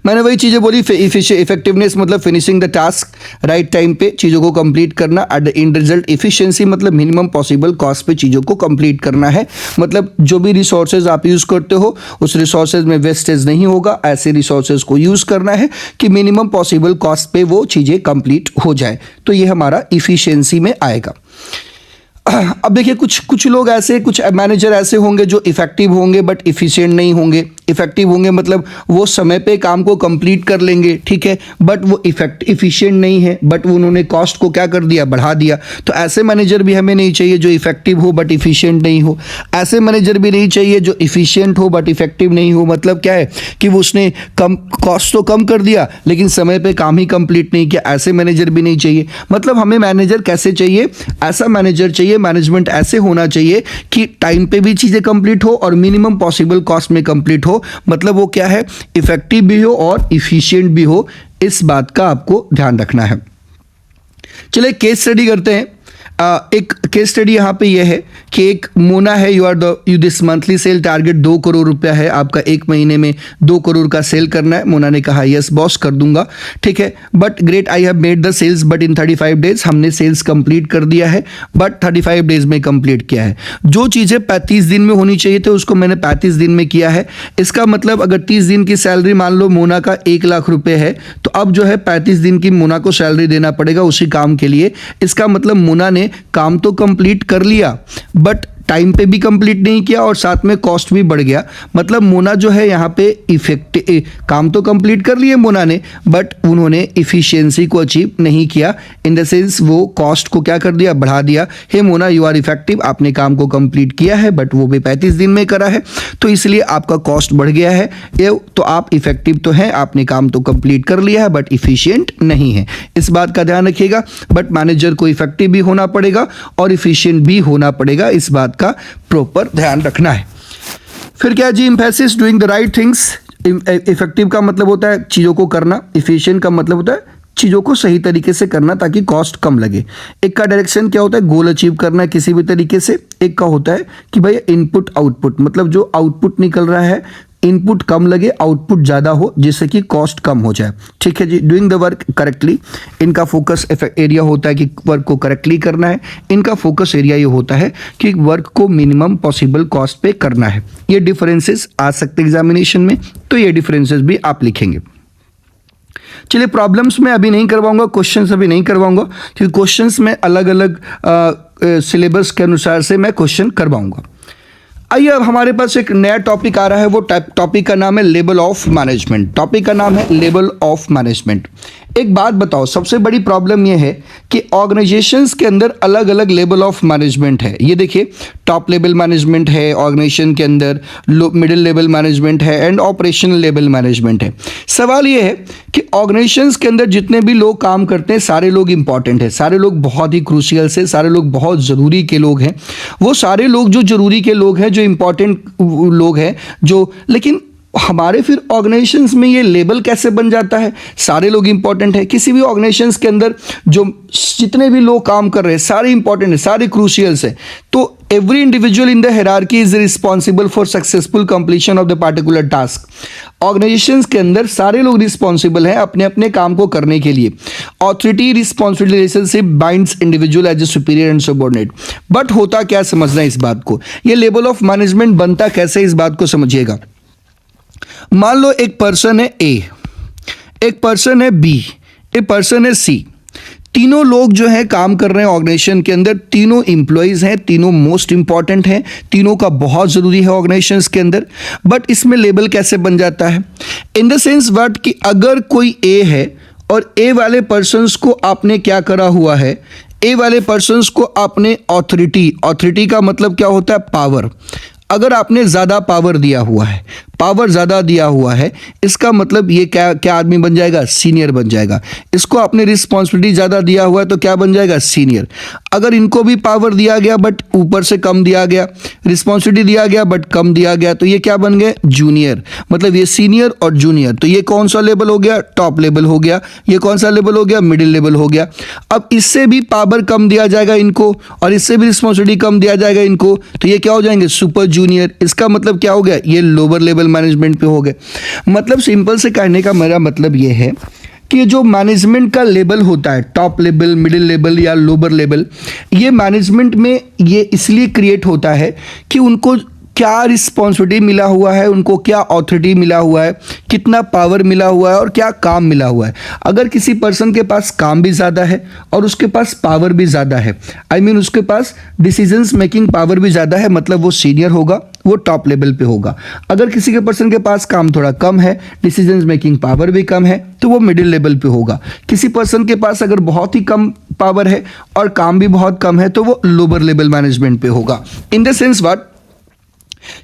मैंने वही चीज़ें बोली, इफेक्टिवनेस मतलब finishing the task right time पे, चीज़ों को कंप्लीट करना। At the end result efficiency मतलब मिनिमम पॉसिबल कॉस्ट पे चीज़ों को कंप्लीट करना है। मतलब जो भी रिसोर्सेज आप यूज़ करते हो उस रिसोर्सेज में वेस्टेज नहीं होगा, ऐसे रिसोर्सेज को यूज़ करना है कि मिनिमम पॉसिबल कॉस्ट पे वो चीज़ें कंप्लीट हो जाए। तो ये हमारा इफिशियंसी में आएगा। अब देखिए कुछ लोग ऐसे, कुछ मैनेजर ऐसे होंगे जो इफेक्टिव होंगे बट इफिशिएंट नहीं होंगे। इफेक्टिव होंगे मतलब वो समय पे काम को कंप्लीट कर लेंगे, ठीक है, बट वो इफिशिएंट नहीं है, बट उन्होंने कॉस्ट को क्या कर दिया, बढ़ा दिया। तो ऐसे मैनेजर भी हमें नहीं चाहिए जो इफेक्टिव हो बट इफिशिएंट नहीं हो। ऐसे मैनेजर भी नहीं चाहिए जो इफिशिएंट हो बट इफेक्टिव नहीं हो। मतलब क्या है कि वो उसने कम कॉस्ट तो कम कर दिया लेकिन समय पे काम ही कंप्लीट नहीं किया। ऐसे मैनेजर भी नहीं चाहिए। मतलब हमें मैनेजर कैसे चाहिए, ऐसा मैनेजर चाहिए, मैनेजमेंट ऐसे होना चाहिए कि टाइम पे भी चीज़ें कंप्लीट हो और मिनिमम पॉसिबल कॉस्ट में कंप्लीट हो। मतलब वो क्या है, इफेक्टिव भी हो और इफिशिएंट भी हो। इस बात का आपको ध्यान रखना है। चलिए केस स्टडी करते हैं। एक केस स्टडी यहाँ पे ये है कि एक मोना है, you this monthly cell target 2 crore रुपया है आपका, एक महीने में 2 करोड़ का सेल करना है। मोना ने कहा यस बॉस कर दूंगा, ठीक है, but great I have made the sales but in 35 days, हमने सेल्स कंप्लीट कर दिया है बट 35 डेज में कंप्लीट किया है। जो चीज़ें 35 दिन में होनी चाहिए थे उसको मैंने 35 दिन में किया है। इसका मतलब अगर 30 दिन की सैलरी मान लो मोना का 1 लाख रुपए है तो अब जो है 35 दिन की मोना को सैलरी देना पड़ेगा उसी काम के लिए। इसका मतलब मोना ने काम तो कंप्लीट कर लिया बट टाइम पे भी कंप्लीट नहीं किया और साथ में कॉस्ट भी बढ़ गया। मतलब मोना जो है यहाँ पे काम तो कंप्लीट कर लिए मोना ने बट उन्होंने इफिशियंसी को अचीव नहीं किया। इन द सेंस वो कॉस्ट को क्या कर दिया, बढ़ा दिया। हे मोना यू आर इफेक्टिव, आपने काम को कंप्लीट किया है बट वो भी 35 दिन में करा है तो इसलिए आपका कॉस्ट बढ़ गया है। ये तो आप इफेक्टिव तो हैं, आपने काम तो कंप्लीट कर लिया है बट इफिशियंट नहीं है। इस बात का ध्यान रखिएगा। बट मैनेजर को इफेक्टिव भी होना पड़ेगा और इफिशियंट भी होना पड़ेगा, इस बात का प्रॉपर ध्यान रखना है। फिर क्या जी, emphasis doing the right things. Effective का मतलब होता है चीज़ों को करना, इफिशिएंट का मतलब होता है चीज़ों को सही तरीके से करना ताकि कॉस्ट कम लगे। एक का डायरेक्शन क्या होता है, गोल अचीव करना है किसी भी तरीके से। एक का होता है कि भाई इनपुट आउटपुट, मतलब जो आउटपुट निकल रहा है इनपुट कम लगे आउटपुट ज़्यादा हो जिससे कि कॉस्ट कम हो जाए, ठीक है जी। डूइंग द वर्क करेक्टली, इनका फोकस एरिया होता है कि वर्क को करेक्टली करना है। इनका फोकस एरिया ये होता है कि वर्क को मिनिमम पॉसिबल कॉस्ट पे करना है। ये डिफरेंसेस आ सकते एग्जामिनेशन में, तो ये डिफरेंसेस भी आप लिखेंगे। चलिए प्रॉब्लम्स में अभी नहीं करवाऊंगा, क्वेश्चंस अभी नहीं करवाऊंगा क्योंकि क्वेश्चंस में अलग अलग सिलेबस के अनुसार से मैं क्वेश्चन करवाऊंगा। आइए अब हमारे पास एक नया टॉपिक आ रहा है, वो टॉपिक का नाम है लेवल ऑफ मैनेजमेंट। टॉपिक का नाम है लेवल ऑफ मैनेजमेंट। एक बात बताओ, सबसे बड़ी प्रॉब्लम यह है कि ऑर्गेनाइजेशंस के अंदर अलग अलग लेवल ऑफ मैनेजमेंट है। ये देखिए टॉप लेवल मैनेजमेंट है ऑर्गेनाइजेशन के अंदर, मिडिल लेवल मैनेजमेंट है एंड ऑपरेशनल लेवल मैनेजमेंट है। सवाल ये है कि ऑर्गेनाइजेशंस के अंदर जितने भी लोग काम करते हैं सारे लोग इंपॉर्टेंट है, सारे लोग बहुत ही क्रूशियल से, सारे लोग बहुत ज़रूरी के लोग हैं। वो सारे लोग जो ज़रूरी के लोग हैं, जो इंपॉर्टेंट लोग हैं, जो लेकिन हमारे फिर ऑर्गेनाइजेशंस में ये लेबल कैसे बन जाता है, सारे लोग इंपॉर्टेंट है। किसी भी ऑर्गेनाइजेशंस के अंदर जो जितने भी लोग काम कर रहे हैं सारे इंपॉर्टेंट है, सारे क्रूशियल्स है। तो every individual in the hierarchy is responsible for successful completion of the particular task. Organisations के अंदर सारे लोग रिस्पॉन्सिबल हैं अपने अपने काम को करने के लिए। Authority responsibility relationship binds individual as a superior and subordinate. But होता क्या, समझना है इस बात को, ये लेवल ऑफ मैनेजमेंट बनता कैसे, इस बात को समझिएगा। मान लो एक पर्सन है ए, एक पर्सन है बी, एक पर्सन है सी। तीनों लोग जो है काम कर रहे हैं ऑर्गेनाइजेशन के अंदर, तीनों इंप्लॉइज हैं, तीनों मोस्ट इंपॉर्टेंट हैं, तीनों का बहुत ज़रूरी है ऑर्गेनाइजेशंस के अंदर। बट इसमें लेबल कैसे बन जाता है, इन द सेंस व्हाट कि अगर कोई ए है और ए वाले पर्सन्स को आपने क्या करा हुआ है, ए वाले पर्सन्स को आपने ऑथोरिटी का मतलब क्या होता है, पावर। अगर आपने ज़्यादा पावर दिया हुआ है, पावर ज़्यादा दिया हुआ है, इसका मतलब ये क्या क्या आदमी बन जाएगा, सीनियर बन जाएगा। इसको अपनी रिस्पॉन्सिबिलिटी ज़्यादा दिया हुआ है तो क्या बन जाएगा, सीनियर। अगर इनको भी पावर दिया गया बट ऊपर से कम दिया गया, रिस्पॉन्सिबिलिटी दिया गया बट कम दिया गया, तो ये क्या बन गए, जूनियर। मतलब ये सीनियर और जूनियर, तो ये कौन सा लेवल हो गया, टॉप लेवल हो गया। ये कौन सा लेवल हो गया, मिडिल लेवल हो गया। अब इससे भी पावर कम दिया जाएगा इनको और इससे भी रिस्पॉन्सिबिलिटी कम दिया जाएगा इनको, तो ये क्या हो जाएंगे, सुपर जूनियर। इसका मतलब क्या हो गया, ये लोअर लेवल मैनेजमेंट पे हो गए। मतलब सिंपल से कहने का मेरा मतलब ये है कि जो मैनेजमेंट का लेवल होता है, टॉप लेवल, मिडिल लेवल या लोअर लेवल, ये मैनेजमेंट में ये इसलिए क्रिएट होता है कि उनको क्या रिस्पॉन्सिबिलिटी मिला हुआ है, उनको क्या ऑथोरिटी मिला हुआ है, कितना पावर मिला हुआ है और क्या काम मिला हुआ है। अगर किसी पर्सन के पास काम भी ज़्यादा है और उसके पास पावर भी ज़्यादा है, आई मीन उसके पास डिसीजंस मेकिंग पावर भी ज़्यादा है, मतलब वो सीनियर होगा, वो टॉप लेवल पे होगा। अगर किसी के पर्सन के पास काम थोड़ा कम है, डिसीजंस मेकिंग पावर भी कम है, तो वो मिडिल लेवल पे होगा। किसी पर्सन के पास अगर बहुत ही कम पावर है और काम भी बहुत कम है, तो वो लोअर लेवल मैनेजमेंट पे होगा। इन द सेंस व्हाट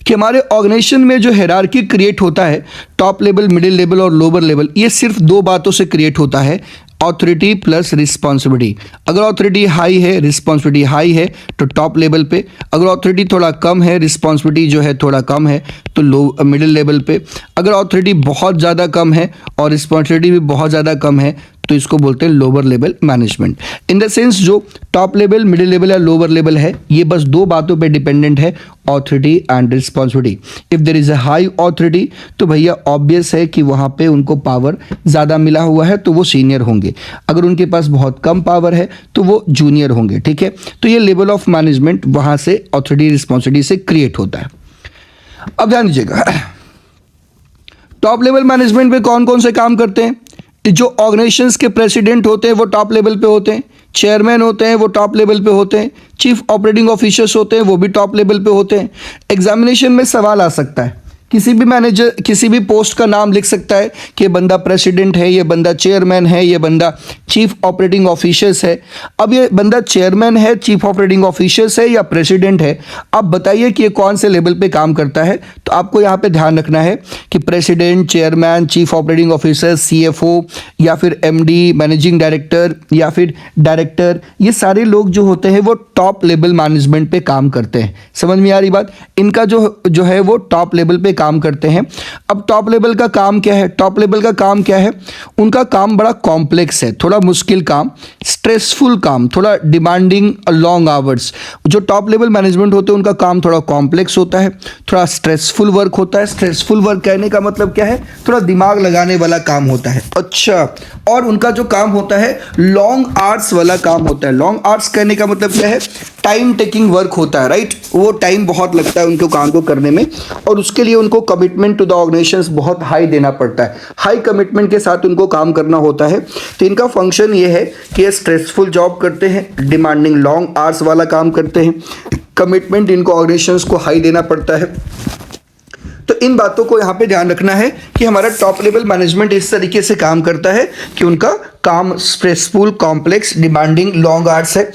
कि हमारे ऑर्गेनाइजेशन में जो हायरार्की क्रिएट होता है, टॉप लेवल, मिडिल लेवल और लोअर लेवल, ये सिर्फ दो बातों से क्रिएट होता है, ऑथोरिटी प्लस रिस्पॉन्सिबिलिटी। अगर ऑथोरिटी हाई है, रिस्पॉन्सिबिलिटी हाई है, तो टॉप लेवल पे। अगर ऑथोरिटी थोड़ा कम है, रिस्पॉन्सिबिलिटी जो है थोड़ा कम है, तो मिडिल लेवल पे। अगर ऑथोरिटी बहुत ज़्यादा कम है और रिस्पॉन्सिबिलिटी भी बहुत ज़्यादा कम है, तो इसको बोलते हैं lower level management. In the sense जो टॉप लेवल, मिडिल लेवल या लोअर लेवल है, ये बस दो बातों पे डिपेंडेंट है, authority and responsibility. If there is a high authority, तो भैया ऑब्वियस है कि वहाँ पे उनको पावर ज़्यादा मिला हुआ है, तो वो सीनियर होंगे। अगर उनके पास बहुत कम पावर है तो वो जूनियर होंगे। ठीक है, तो ये लेवल ऑफ मैनेजमेंट वहाँ से ऑथोरिटी रिस्पॉन्सिबिलिटी से क्रिएट होता है। अब ध्यान दीजिएगा, टॉप लेवल मैनेजमेंट में कौन कौन से काम करते हैं। जो ऑर्गेनाइजेशंस के प्रेसिडेंट होते हैं वो टॉप लेवल पे होते हैं, चेयरमैन होते हैं वो टॉप लेवल पे होते हैं, चीफ ऑपरेटिंग ऑफिसर्स होते हैं वो भी टॉप लेवल पे होते हैं। एग्जामिनेशन में सवाल आ सकता है, किसी भी मैनेजर किसी भी पोस्ट का नाम लिख सकता है कि ये बंदा प्रेसिडेंट है, ये बंदा चेयरमैन है, ये बंदा चीफ ऑपरेटिंग ऑफिसर्स है। अब ये बंदा चेयरमैन है, चीफ ऑपरेटिंग ऑफिसर्स है या प्रेसिडेंट है, आप बताइए कि ये कौन से लेवल पे काम करता है। तो आपको यहाँ पे ध्यान रखना है कि president, chairman, chief operating officer, CFO या फिर MD, मैनेजिंग डायरेक्टर या फिर डायरेक्टर, ये सारे लोग जो होते हैं वो टॉप लेवल मैनेजमेंट पे काम करते हैं। समझ में आ रही बात, इनका जो है वो टॉप लेवल पे काम करते हैं। अब टॉप लेवल का काम क्या है, टॉप लेवल का काम क्या है, उनका काम बड़ा कॉम्प्लेक्स है, थोड़ा मुश्किल काम, स्ट्रेसफुल काम, थोड़ा डिमांडिंग लॉन्ग आवर्स। जो टॉप लेवल मैनेजमेंट होते हैं उनका काम थोड़ा कॉम्प्लेक्स होता है, थोड़ा स्ट्रेसफुल वर्क होता है। स्ट्रेसफुल वर्क कहने का मतलब क्या है, थोड़ा दिमाग लगाने वाला काम होता है। अच्छा, और उनका जो काम होता है लॉन्ग आवर्स वाला काम होता है। लॉन्ग आवर्स कहने का मतलब क्या है, टाइम टेकिंग वर्क होता है, राइट। वो टाइम बहुत लगता है उनको काम को करने में और उसके लिए उनको कमिटमेंट टू द ऑर्गेनाइजेशंस बहुत हाई देना पड़ता है। हाई कमिटमेंट के साथ उनको काम करना होता है। तो इनका फंक्शन ये है कि ये स्ट्रेसफुल जॉब करते हैं, डिमांडिंग लॉन्ग आवर्स वाला काम करते हैं, कमिटमेंट इनको ऑर्गेनाइजेशंस को हाई देना पड़ता है। तो इन बातों को यहाँ पे ध्यान रखना है कि हमारा टॉप लेवल मैनेजमेंट इस तरीके से काम करता है कि उनका काम stressful, complex, demanding long hours है।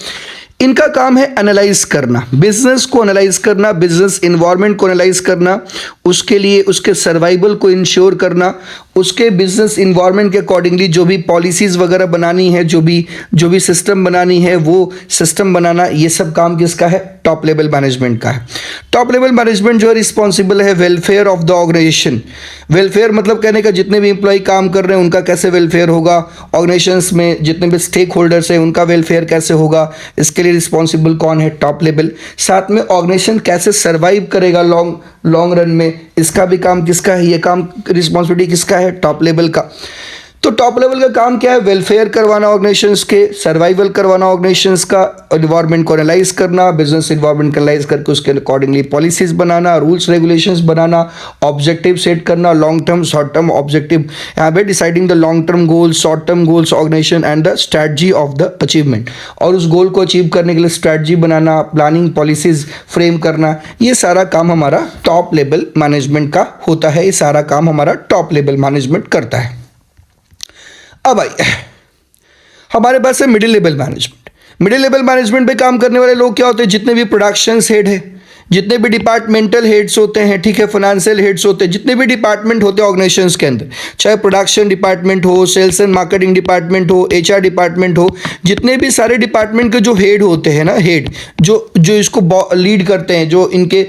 इनका काम है एनालाइज करना, बिजनेस को एनालाइज करना, बिजनेस इन्वायरमेंट को एनालाइज करना, उसके लिए उसके सर्वाइवल को इंश्योर करना, उसके बिजनेस इन्वायरमेंट के अकॉर्डिंगली जो भी पॉलिसीज़ वगैरह बनानी है, जो भी सिस्टम बनानी है वो सिस्टम बनाना, ये सब काम किसका है, टॉप लेवल मैनेजमेंट का है। टॉप लेवल मैनेजमेंट जो है रिस्पॉन्सिबल है welfare of the organisation. Welfare मतलब कहने का जितने भी एम्प्लॉय काम कर रहे हैं उनका कैसे वेलफेयर होगा, ऑर्गेनाइजेशंस में जितने भी स्टेक होल्डर्स हैं उनका वेलफेयर कैसे होगा, इसके लिए रिस्पॉन्सिबल कौन है, टॉप लेवल। साथ में ऑर्गेनाइजेशन कैसे सर्वाइव करेगा लॉन्ग रन में, इसका भी काम किसका है, ये काम रिस्पॉन्सिबिलिटी किसका है, टॉप लेवल का। तो टॉप लेवल का काम क्या है, वेलफेयर करवाना ऑर्गेनाइजेशंस के, सर्वाइवल करवाना ऑर्गेनाइजेशंस का, इन्वायरमेंट को एनालाइज करना, बिजनेस इन्वायरमेंट को एनालाइज करके उसके अकॉर्डिंगली पॉलिसीज बनाना, रूल्स रेगुलेशंस बनाना, ऑब्जेक्टिव सेट करना, long term short term objective, यहाँ पे deciding the long term goals, short term goals organisation and the strategy of the achievement, और उस गोल को अचीव करने के लिए स्ट्रैटेजी बनाना, प्लानिंग, पॉलिसीज फ्रेम करना, ये सारा काम हमारा टॉप लेवल मैनेजमेंट का होता है। ये सारा काम हमारा टॉप लेवल मैनेजमेंट करता है। अब आइए हमारे पास है middle level management. Middle level management पे काम करने वाले लोग क्या होते हैं, जितने भी प्रोडक्शन हेड है जितने भी डिपार्टमेंटल हेड्स होते हैं, ठीक है, फाइनेंशियल हेड्स होते हैं, जितने भी डिपार्टमेंट होते हैं ऑर्गेनाइजेशंस के अंदर, चाहे प्रोडक्शन डिपार्टमेंट हो, सेल्स एंड मार्केटिंग डिपार्टमेंट हो, एचआर डिपार्टमेंट हो, जितने भी सारे डिपार्टमेंट के जो हेड होते हैं ना, हेड जो जो इसको लीड करते हैं, जो इनके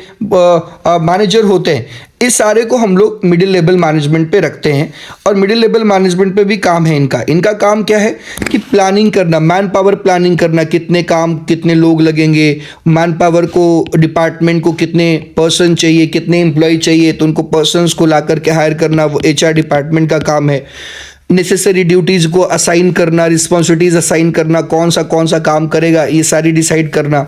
मैनेजर होते हैं, इस सारे को हम लोग मिडिल लेवल मैनेजमेंट पे रखते हैं। और मिडिल लेवल मैनेजमेंट पे भी काम है इनका काम क्या है कि प्लानिंग करना, मैन पावर प्लानिंग करना, कितने लोग लगेंगे, मैन पावर को, डिपार्टमेंट को कितने पर्सन चाहिए, कितने एम्प्लॉय चाहिए, तो उनको पर्सन्स को ला करके हायर करना वो एचआर डिपार्टमेंट का काम है। नेसेसरी ड्यूटीज़ को असाइन करना, रिस्पॉन्सिबिलिटीज असाइन करना, कौन सा काम करेगा ये सारी डिसाइड करना।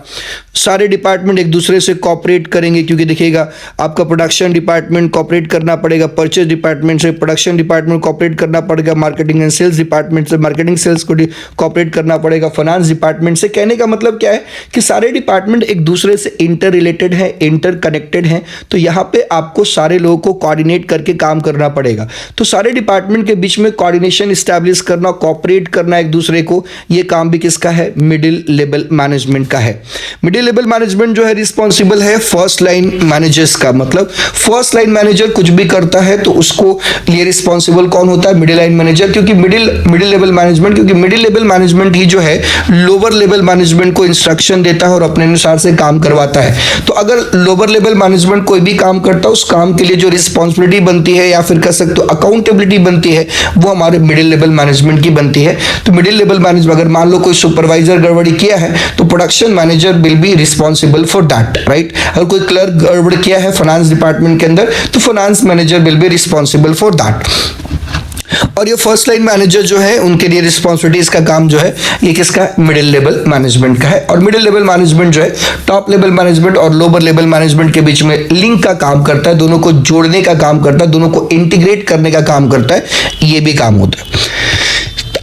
सारे डिपार्टमेंट एक दूसरे से कोऑपरेट करेंगे, क्योंकि देखिएगा आपका प्रोडक्शन डिपार्टमेंट कोऑपरेट करना पड़ेगा, परचेज डिपार्टमेंट से प्रोडक्शन डिपार्टमेंट कोऑपरेट करना पड़ेगा, मार्केटिंग एंड सेल्स डिपार्टमेंट से मार्केटिंग सेल्स को कोऑपरेट करना पड़ेगा, फाइनेंस डिपार्टमेंट से। कहने का मतलब क्या है कि सारे डिपार्टमेंट एक दूसरे से इंटर रिलेटेड है, इंटर कनेक्टेड है, तो यहाँ पे आपको सारे लोगों को कोऑर्डिनेट करके काम करना पड़ेगा। तो सारे डिपार्टमेंट के बीच में कोऑर्डिनेशन इस्टेब्लिश करना, कोऑपरेट करना एक दूसरे को, ये काम भी किसका है? मिडिल लेवल मैनेजमेंट का है। मिडिल लेवल मैनेजमेंट जो है रिस्पॉन्सिबल है फर्स्ट लाइन मैनेजर्स का, मतलब फर्स्ट लाइन मैनेजर कुछ भी करता है तो उसको लिए रिस्पॉन्सिबल कौन होता है? Middle line manager. क्योंकि मिडिल लेवल मैनेजमेंट ही जो है लोअर लेवल मैनेजमेंट को इंस्ट्रक्शन देता है और अपने अनुसार से काम करवाता है। तो अगर लोअर लेवल मैनेजमेंट कोई भी काम करता है, उस काम के लिए जो रिस्पॉन्सिबिलिटी बनती है या फिर कह सकते हो अकाउंटेबिलिटी बनती है, वो हमारे मिडिल लेवल मैनेजमेंट की बनती है। तो मिडिल लेवल मैनेजमेंट, अगर मान लो कोई सुपरवाइजर गड़बड़ी किया है तो production manager will be responsible for that, right. अगर कोई क्लर्क गड़बड़ किया है फाइनेंस डिपार्टमेंट के अंदर तो finance manager will be responsible for that. और ये फर्स्ट लाइन मैनेजर जो है उनके लिए रिस्पॉन्सिबिलिटीज का काम जो है ये किसका? मिडिल लेवल मैनेजमेंट का है। और मिडिल लेवल मैनेजमेंट जो है टॉप लेवल मैनेजमेंट और लोअर लेवल मैनेजमेंट के बीच में लिंक का काम करता है, दोनों को जोड़ने का काम करता है, दोनों को इंटीग्रेट करने का काम करता है, ये भी काम होता है।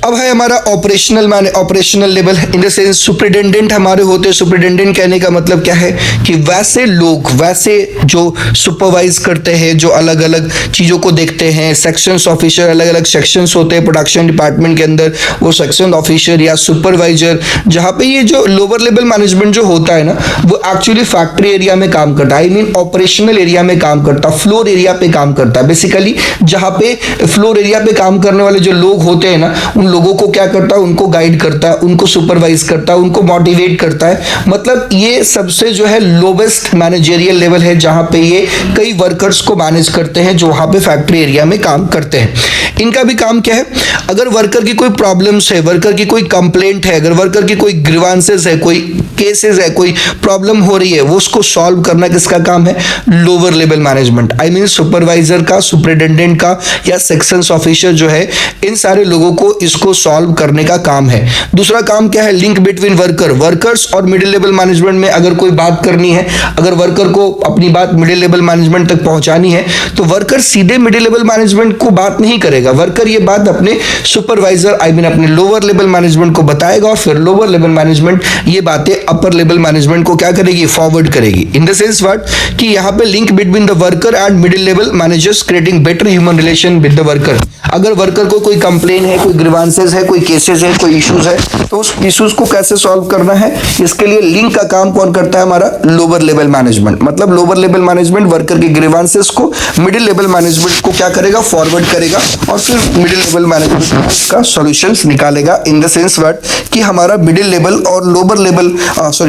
अब है हमारा operational level, in the sense superintendent हमारे होते हैं। सुपरिटेंडेंट कहने का मतलब क्या है कि वैसे लोग, वैसे जो सुपरवाइज करते हैं, जो अलग अलग चीज़ों को देखते हैं, सेक्शंस ऑफिसर, अलग अलग सेक्शंस होते हैं प्रोडक्शन डिपार्टमेंट के अंदर, वो सेक्शन ऑफिसर या सुपरवाइजर, जहाँ पे ये जो लोअर लेवल मैनेजमेंट जो होता है ना, वो एक्चुअली फैक्ट्री एरिया में काम करता है, आई मीन ऑपरेशनल एरिया में काम करता है, फ्लोर एरिया पे काम करता है। बेसिकली जहाँ पे फ्लोर एरिया पे काम करने वाले जो लोग होते हैं ना, उन लोगों को क्या करता है? उनको गाइड करता है, उनको सुपरवाइज करता है, उनको मोटिवेट करता है। मतलब ये सबसे जो है लोवेस्ट मैनेजरियल लेवल है, जहां पे ये कई वर्कर्स को मैनेज करते हैं जो वहां पे फैक्ट्री एरिया में काम करते हैं। इनका भी काम क्या है? अगर वर्कर की कोई प्रॉब्लम्स है, वर्कर की कोई कंप्लेंट है, अगर वर्कर की कोई ग्रीवांसेस है, कोई केसेस है, कोई प्रॉब्लम हो रही है, वो उसको सॉल्व करना किसका काम है? Lower level management, I mean supervisor का, सुपरिटेंडेंट का या सेक्शंस ऑफिसर जो है, इन सारे लोगों को इसको सॉल्व करने का काम है। दूसरा काम क्या है? लिंक बिटवीन वर्कर्स और मिडिल लेवल मैनेजमेंट में अगर कोई बात करनी है, अगर वर्कर को अपनी बात मिडिल लेवल मैनेजमेंट तक पहुंचानी है, तो वर्कर सीधे मिडिल लेवल मैनेजमेंट को बात नहीं करेगा, वर्कर ये बात अपने सुपरवाइजर, आई मीन अपने लोअर लेवल मैनेजमेंट को बताएगा, और फिर लोअर लेवल मैनेजमेंट ये बातें अपर लेवल मैनेजमेंट को क्या करेगी? फॉरवर्ड करेगी। इन द सेंस व्हाट कि यहाँ पे link between the worker and middle level managers creating better human relation with the worker. अगर वर्कर को कोई कंप्लेन है, कोई ग्रीवांसेस है, कोई केसेस है, कोई इश्यूज है, तो उस इश्यूज को कैसे सॉल्व करना है, इसके लिए लिंक का काम कौन करता है? हमारा लोअर लेवल मैनेजमेंट। मतलब लोअर लेवल मैनेजमेंट वर्कर के ग्रीवांसेस को मिडिल लेवल मैनेजमेंट को क्या करेगा? फॉरवर्ड करेगा, और फिर मिडिल लेवल मैनेजमेंट का सॉल्यूशंस निकालेगा। इन द सेंस व्हाट कि हमारा मिडिल लेवल और लोअर लेवल,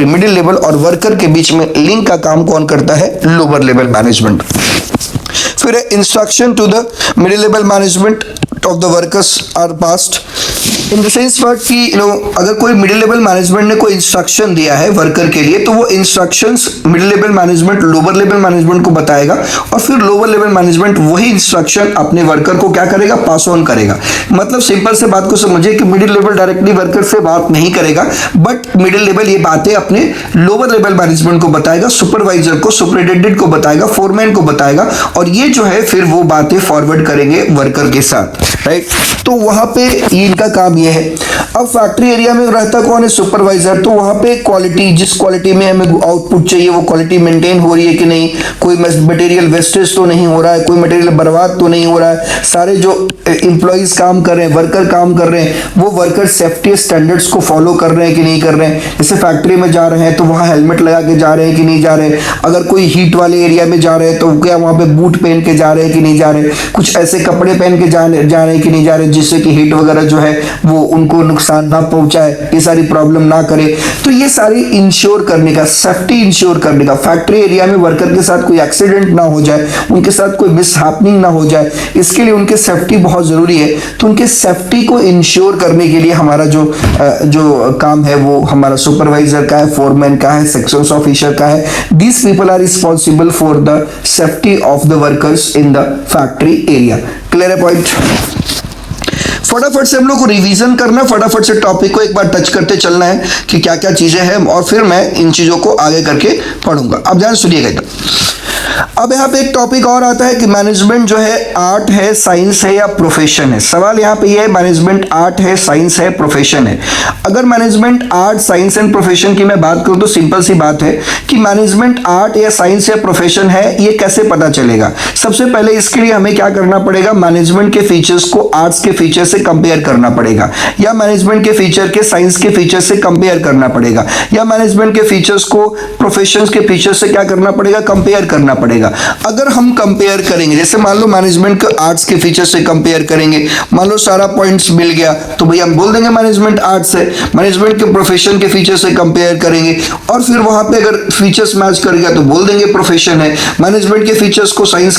मिडिल लेवल और वर्कर के बीच में लिंक का काम कौन करता है? Lower level management. फिर instruction to the middle level management of the workers are passed, in the sense what कि अगर कोई मिडिल लेवल मैनेजमेंट ने कोई इंस्ट्रक्शन दिया है वर्कर के लिए, तो वो instructions middle level management lower level management को बताएगा, और फिर लोअर लेवल मैनेजमेंट वही इंस्ट्रक्शन अपने वर्कर को क्या करेगा? पास ऑन करेगा। मतलब सिंपल से बात को समझिए कि मिडिल लेवल डायरेक्टली वर्कर से बात नहीं करेगा, बट मिडिल लेवल ये बातें अपने लोअर लेवल मैनेजमेंट को बताएगा, सुपरवाइजर को, सुपरिटेंडेंट को बताएगा, फोरमैन को बताएगा, और ये जो है फिर वो बातें फॉरवर्ड करेंगे वर्कर के साथ, राइट। तो वहां पे इनका काम ये है। अब फैक्ट्री एरिया में रहता कौन है? सुपरवाइजर। तो वहां पे क्वालिटी, जिस क्वालिटी में हमें आउटपुट चाहिए वो क्वालिटी मेंटेन हो रही है कि नहीं, कोई मटेरियल वेस्टेज तो नहीं हो रहा है, कोई मटेरियल बर्बाद तो नहीं हो रहा है, सारे जो एम्प्लॉइज काम कर रहे हैं, वर्कर काम कर रहे हैं, वो वर्कर सेफ्टी स्टैंडर्ड्स को फॉलो कर रहे हैं कि नहीं कर रहे हैं। जैसे फैक्ट्री में जा रहे हैं तो वहाँ हेलमेट लगा के जा रहे हैं कि नहीं जा रहे हैं, अगर कोई हीट वाले एरिया में जा रहे हैं तो क्या वहाँ पे बूट पहन के जा रहे हैं कि नहीं जा रहे, कुछ ऐसे कपड़े पहन के जा रहे हैं कि नहीं जा रहे जिससे कि हीट वगैरह जो है वो उनको नुकसान ना पहुंचाए, ये सारी प्रॉब्लम ना करे। तो ये सारी इंश्योर करने का, सेफ्टी इंश्योर करने का, फैक्ट्री एरिया में वर्कर के साथ कोई एक्सीडेंट ना हो जाए, उनके साथ कोई मिसहैपनिंग ना हो जाए, इसके लिए उनके सेफ्टी बहुत जरूरी है। तो उनके सेफ्टी को इंश्योर करने के लिए हमारा जो काम है वो हमारा सुपरवाइजर का है, फोरमैन का है, सेक्शंस ऑफिसर का है। These people are responsible for the safety of the workers in the factory area. Clear है पॉइंट? फटाफट से हम लोग को रिवीजन करना, फटाफट से टॉपिक को एक बार टच करते चलना है कि क्या क्या चीजें हैं, और फिर मैं इन चीजों को आगे करके पढ़ूंगा। अब ध्यान सुनिएगा। अब यहाँ पे एक टॉपिक और आता है कि मैनेजमेंट जो है आर्ट है, साइंस है या प्रोफेशन है। सवाल यहाँ पे ये है, मैनेजमेंट आर्ट है, साइंस है, प्रोफेशन है। अगर management art, science and profession की मैं बात करूँ तो सिंपल सी बात है कि मैनेजमेंट आर्ट या साइंस या प्रोफेशन है, ये कैसे पता चलेगा? सबसे पहले इसके लिए हमें क्या करना पड़ेगा? मैनेजमेंट के फीचर्स को आर्ट्स के फीचर से कंपेयर करना पड़ेगा, या मैनेजमेंट के फीचर के साइंस के फीचर से कंपेयर करना पड़ेगा, या मैनेजमेंट के फीचर्स को प्रोफेशंस के फीचर से क्या करना पड़ेगा? कंपेयर करना पड़ेगा। अगर हम कंपेयर करेंगे, जैसे मान लो मैनेजमेंट के आर्ट्स के फीचर से कंपेयर करेंगे, मान लो सारा पॉइंट्स मिल गया तो भैया हम बोल देंगे मैनेजमेंट आर्ट्स है। मैनेजमेंट के प्रोफेशन के फीचर से कंपेयर करेंगे और फिर वहां पे अगर फीचर्स मैच कर गया तो बोल देंगे प्रोफेशन है। मैनेजमेंट के फीचर्स को साइंस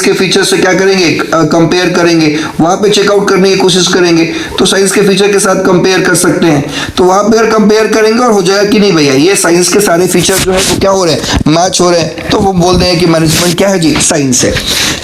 के फीचर से क्या करेंगे? कंपेयर करेंगे, वहां पे चेकआउट करने की कोशिश करेंगे तो साइंस के फीचर के साथ कंपेयर कर सकते हैं। तो वहां पे अगर कंपेयर करेंगे और हो जाएगा कि नहीं भैया ये साइंस के सारे फीचर जो है वो क्या हो रहे हैं? मैच हो रहे हैं, तो वो बोल देंगे कि मैनेजमेंट क्या है जी? साइंस है।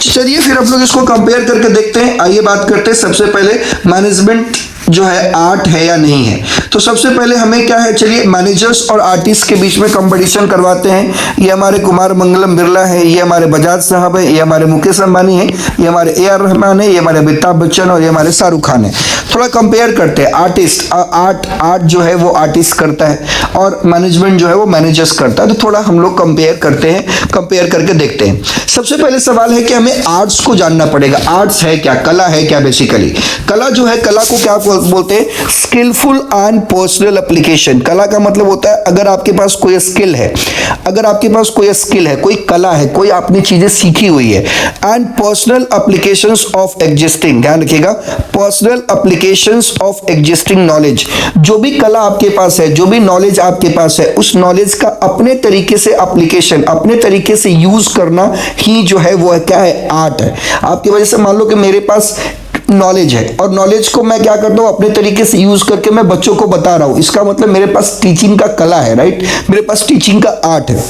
चलिए फिर आप लोग इसको कंपेयर करके देखते हैं। आइए बात करते हैं सबसे पहले मैनेजमेंट जो है आर्ट है या नहीं है। तो सबसे पहले हमें क्या है, चलिए मैनेजर्स और आर्टिस्ट के बीच में कंपटीशन करवाते हैं। ये हमारे कुमार मंगलम बिरला है, ये हमारे बजाज साहब है, ये हमारे मुकेश अंबानी है, ये हमारे AR रहमान है, ये हमारे अमिताभ बच्चन और ये हमारे शाहरुख खान है। थोड़ा कंपेयर करते हैं। आर्टिस्ट आर्ट जो है वो आर्टिस्ट करता है और मैनेजमेंट जो है वो मैनेजर्स करता है। तो थोड़ा हम लोग कंपेयर करते हैं, कंपेयर करके देखते हैं। सबसे पहले सवाल है कि हमें आर्ट्स को जानना पड़ेगा। आर्ट्स है क्या? कला है क्या? बेसिकली कला जो है, कला को क्या बोलते हैं? Skilful and personal application. कला का मतलब होता है अगर आपके पास कोई स्किल है, अगर आपके पास कोई स्किल है, कोई कला है, कोई आपने चीजें सीखी हुई है, and personal applications of existing, ध्यान रखिएगा, personal applications of existing knowledge. जो भी कला आपके पास है, जो भी नॉलेज आपके पास है, उस नॉलेज का अपने तरीके से एप्लीकेशन, अपने तरीके से यूज करना ही जो है वो क्या है? आर्ट है। आपकी वजह से मान लो कि मेरे पास नॉलेज है और नॉलेज को मैं क्या करता हूं? अपने तरीके से यूज करके मैं बच्चों को बता रहा हूं। इसका मतलब मेरे पास टीचिंग का कला है, राइट? मेरे पास टीचिंग का आर्ट है।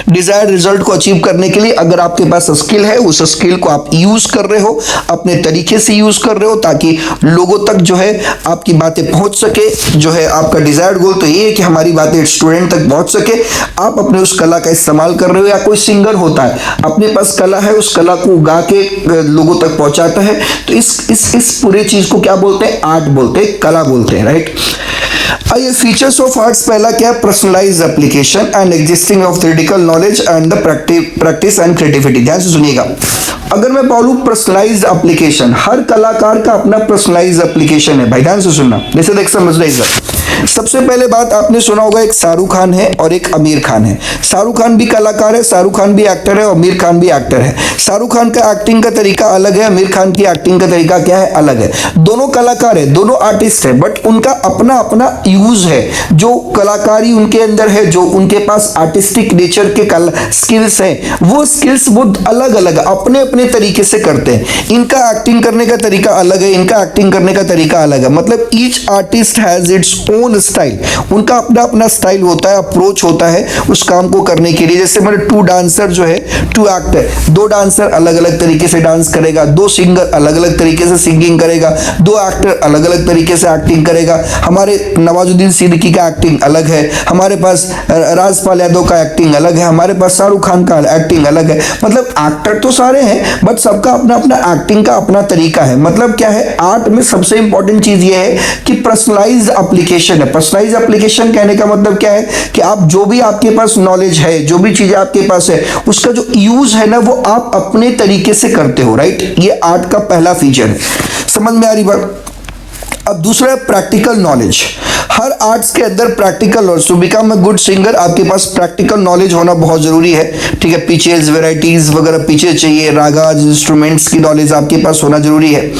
डिजायर्ड रिजल्ट को अचीव करने के लिए अगर आपके पास स्किल है, उस स्किल को आप यूज कर रहे हो, अपने तरीके से यूज कर रहे हो ताकि लोगों तक जो है आपकी बातें पहुंच सके। जो है आपका डिजायर्ड गोल तो ये है कि हमारी बातें स्टूडेंट तक पहुंच सके। आप अपने उस कला का इस्तेमाल कर रहे हो, या कोई सिंगर होता है अपने पास कला है, उस कला को गा के लोगों तक पहुंचाता है, तो इस पूरे चीज को क्या बोलते हैं? आर्ट बोलते हैं, कला बोलते हैं, राइट? आइए फीचर्स ऑफ आर्ट्स, पहला क्या है? Personalised application and existing of theoretical knowledge and the practice and creativity. ध्यान से सुनिएगा। अगर मैं बोलूं पर्सनलाइज्ड एप्लीकेशन, हर कलाकार का अपना पर्सनलाइज्ड एप्लीकेशन है भाई, ध्यान से सुनना। जैसे देख समझना इधर। सबसे पहले बात आपने सुना होगा, एक शाहरुख खान है और एक आमिर खान है। शाहरुख खान भी कलाकार है, शाहरुख खान भी एक्टर है और आमिर खान भी एक्टर है। शाहरुख खान का एक्टिंग का तरीका अलग है, आमिर खान की एक्टिंग का तरीका क्या है? अलग है। दोनों कलाकार है, दोनों आर्टिस्ट है, बट उनका अपना अपना यूज है। जो कलाकारी उनके अंदर है, जो उनके पास आर्टिस्टिक नेचर के स्किल्स है, वो स्किल्स बहुत अलग अलग अपने अपने तरीके से करते हैं। इनका एक्टिंग करने का तरीका अलग है, इनका एक्टिंग करने का तरीका अलग है। मतलब each artist has its own own style, उनका अपना अपना स्टाइल होता है, अप्रोच होता है उस काम को करने के लिए। जैसे मतलब 2 डांसर जो है, 2 एक्टर, 2 डांसर अलग अलग तरीके से डांस करेगा, 2 सिंगर अलग अलग तरीके से सिंगिंग करेगा, 2 एक्टर अलग अलग तरीके से एक्टिंग करेगा। हमारे नवाजुद्दीन सिद्दीकी का एक्टिंग अलग है, हमारे पास राजपाल यादव का एक्टिंग अलग है, हमारे पास शाहरुख खान का एक्टिंग अलग है। मतलब एक्टर तो सारे हैं बट सबका अपना अपना एक्टिंग का अपना तरीका है। मतलब क्या है, आर्ट में सबसे इंपॉर्टेंट चीज ये है कि पर्सनलाइज्ड एप्लीकेशन है। पर्सनलाइज्ड एप्लीकेशन कहने का मतलब क्या है कि आप जो भी आपके पास नॉलेज है, जो भी चीजें आपके पास है, उसका जो यूज है ना वो आप अपने तरीके से करते हो, राइट। ये आर्ट का पहला फीचर है, समझ में आ रही बात। अब दूसरा है प्रैक्टिकल नॉलेज। हर आर्ट्स के अंदर practical knowledge, to become a good singer आपके पास प्रैक्टिकल नॉलेज होना बहुत जरूरी है, ठीक है। पिचेस, वेराइटीज वगैरह पिचेस चाहिए, रागाज, इंस्ट्रूमेंट्स की नॉलेज आपके पास होना जरूरी है।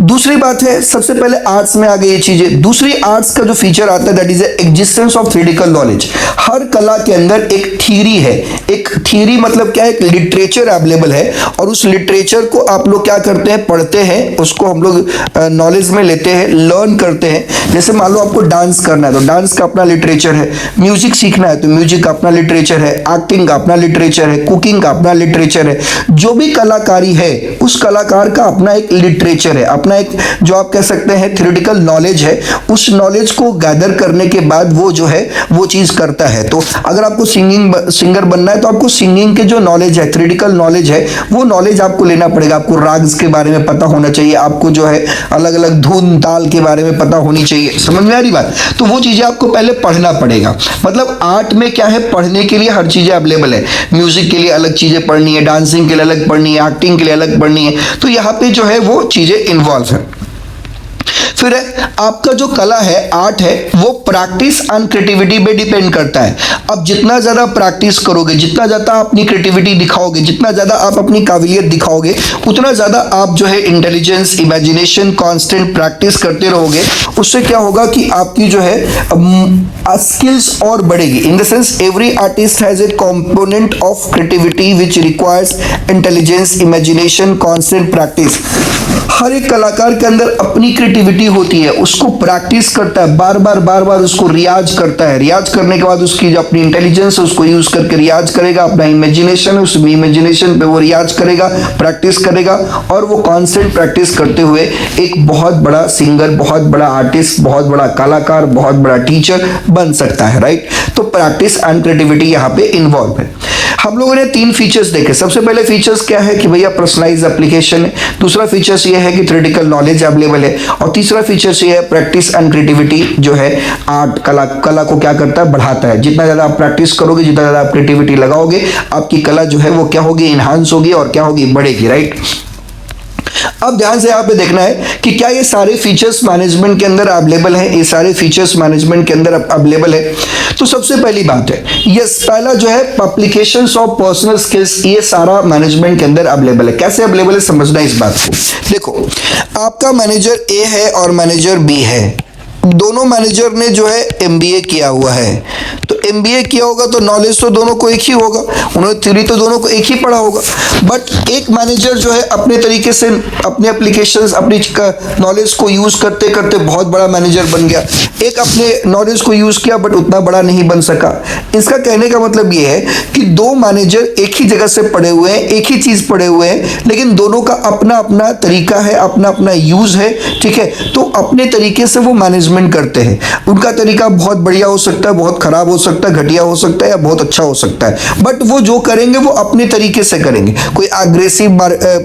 दूसरी बात है, सबसे पहले आर्ट्स में आ गई ये चीजें। दूसरी आर्ट्स का जो फीचर आता है that is existence of theoretical knowledge. हर कला के अंदर एक थ्योरी है। एक थ्योरी मतलब क्या है, एक लिटरेचर अवेलेबल है और उस लिटरेचर को आप लोग क्या करते हैं, पढ़ते हैं, उसको हम लोग नॉलेज में लेते हैं, लर्न करते हैं। जैसे मान लो आपको डांस करना है तो डांस का अपना लिटरेचर है, म्यूजिक सीखना है तो म्यूजिक का अपना लिटरेचर है, एक्टिंग का अपना लिटरेचर है, कुकिंग का अपना लिटरेचर है। जो भी कलाकारी है उस कलाकार का अपना एक लिटरेचर है, अपना एक जो आप कह सकते हैं थ्योरेटिकल नॉलेज है। उस नॉलेज को गैदर करने के बाद वो जो है वो चीज करता है। तो अगर आपको सिंगर बनना है तो आपको सिंगिंग के जो नॉलेज है, थ्योरेटिकल नॉलेज है, वो नॉलेज आपको लेना पड़ेगा। आपको राग्स के बारे में पता होना चाहिए, आपको जो है अलग अलग धुन ताल के बारे में पता होनी चाहिए, समझ में आ रही बात। तो वो चीजें आपको पहले पढ़ना पड़ेगा। मतलब आर्ट में क्या है, पढ़ने के लिए हर चीजें अवेलेबल है। म्यूजिक के लिए अलग चीजें पढ़नी है, डांसिंग के लिए अलग पढ़नी है, एक्टिंग के लिए अलग पढ़नी है। तो यहाँ पे जो है वो चीजें इन्वॉल्व है। फिर आपका जो कला है, आर्ट है, वो प्रैक्टिस एंड क्रिएटिविटी पे डिपेंड करता है। अब जितना ज्यादा प्रैक्टिस करोगे, जितना ज्यादा अपनी क्रिएटिविटी दिखाओगे, जितना ज्यादा आप अपनी काबिलियत दिखाओगे, उतना ज्यादा आप जो है इंटेलिजेंस, इमेजिनेशन, कांस्टेंट प्रैक्टिस करते रहोगे। उससे क्या होगा कि आपकी जो है स्किल्स और बढ़ेगी। In the sense every artist has a component of creativity which requires intelligence, imagination, constant practice. हर एक कलाकार के अंदर अपनी क्रिएटिविटी होती है, उसको प्रैक्टिस करता है, बार बार उसको रियाज करता है। रियाज करने के बाद उसकी जो अपनी इंटेलिजेंस है उसको यूज करके रियाज करेगा, अपना इमेजिनेशन है उस इमेजिनेशन पे वो रियाज करेगा, प्रैक्टिस करेगा और वो कांस्टेंट प्रैक्टिस करते हुए एक बहुत बड़ा सिंगर, बहुत बड़ा आर्टिस्ट, बहुत बड़ा कलाकार, बहुत बड़ा टीचर बन सकता है, राइट। तो प्रैक्टिस एंड क्रिएटिविटी यहाँ पे इन्वॉल्व है। हम लोगों ने 3 फीचर्स देखे। सबसे पहले फीचर्स क्या है कि भैया पर्सनलाइज्ड एप्लीकेशन है। दूसरा फीचर्स ये है कि थ्योरेटिकल नॉलेज अवेलेबल है और तीसरा फीचर्स ये है प्रैक्टिस एंड क्रिएटिविटी जो है आर्ट कला को क्या करता है, बढ़ाता है। जितना ज्यादा आप प्रैक्टिस करोगे, जितना ज्यादा आप क्रिएटिविटी लगाओगे, आपकी कला जो है वो क्या होगी, इनहांस होगी और क्या होगी, बढ़ेगी, राइट। अब ध्यान से यहाँ पे देखना है कि क्या ये सारे फीचर्स मैनेजमेंट के अंदर अवेलेबल है, ये सारे फीचर्स मैनेजमेंट के अंदर अवेलेबल है। तो सबसे पहली बात है, यस, पहला जो है पब्लिकेशंस ऑफ पर्सनल स्किल्स, ये सारा मैनेजमेंट के अंदर अवेलेबल है। कैसे अवेलेबल है समझना इस बात को। देखो, आपका मैनेजर ए है और मैनेजर बी है। दोनों मैनेजर ने जो है एमबीए किया हुआ है, तो एमबीए किया होगा तो नॉलेज तो दोनों को एक ही होगा, उन्होंने थ्योरी तो दोनों को एक ही पढ़ा होगा। बट एक मैनेजर जो है अपने तरीके से अपने एप्लीकेशंस, अपनी नॉलेज को यूज करते करते बहुत बड़ा मैनेजर बन गया। एक अपने नॉलेज को यूज किया बट उतना बड़ा नहीं बन सका। इसका कहने का मतलब ये है कि 2 मैनेजर एक ही जगह से पढ़े हुए हैं, एक ही चीज पढ़े हुए हैं, लेकिन दोनों का अपना अपना तरीका है, अपना अपना यूज है, ठीक है। तो अपने तरीके से वो मैनेजमेंट करते हैं। उनका तरीका बहुत बढ़िया हो सकता है, बहुत खराब हो सकता है, घटिया हो सकता है या बहुत अच्छा हो सकता है, बट वो जो करेंगे वो अपने तरीके से करेंगे। कोई एग्रेसिव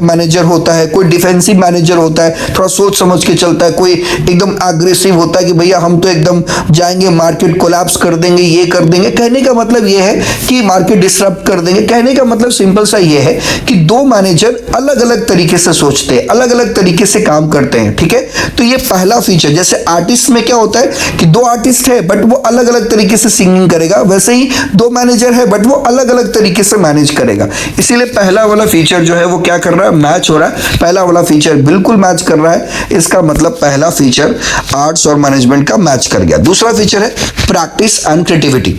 मैनेजर होता है, कोई डिफेंसिव मैनेजर होता है, थोड़ा सोच समझ के चलता है। कोई एकदम एग्रेसिव होता है कि भैया हम तो एकदम जाएंगे, मार्केट कोलैप्स कर देंगे, ये कर देंगे। कहने का मतलब ये है कि मार्केट डिसरप्ट कर देंगे। कहने का मतलब सिंपल सा ये है कि 2 मैनेजर अलग अलग तरीके से सोचते हैं, अलग अलग तरीके से काम करते हैं, ठीक है। तो ये पहला फीचर। जैसे आर्टिस्ट में क्या होता है कि 2 आर्टिस्ट है बट वो अलग अलग तरीके से सिंगिंग करेगा, वैसे ही 2 मैनेजर है बट वो अलग अलग तरीके से मैनेज करेगा। इसीलिए पहला वाला फीचर जो है वो क्या कर रहा है, मैच हो रहा है। पहला वाला फीचर बिल्कुल मैच कर रहा है, इसका मतलब पहला फीचर आर्ट्स और मैनेजमेंट का मैच कर गया। दूसरा फीचर है प्रैक्टिस एंड क्रिएटिविटी।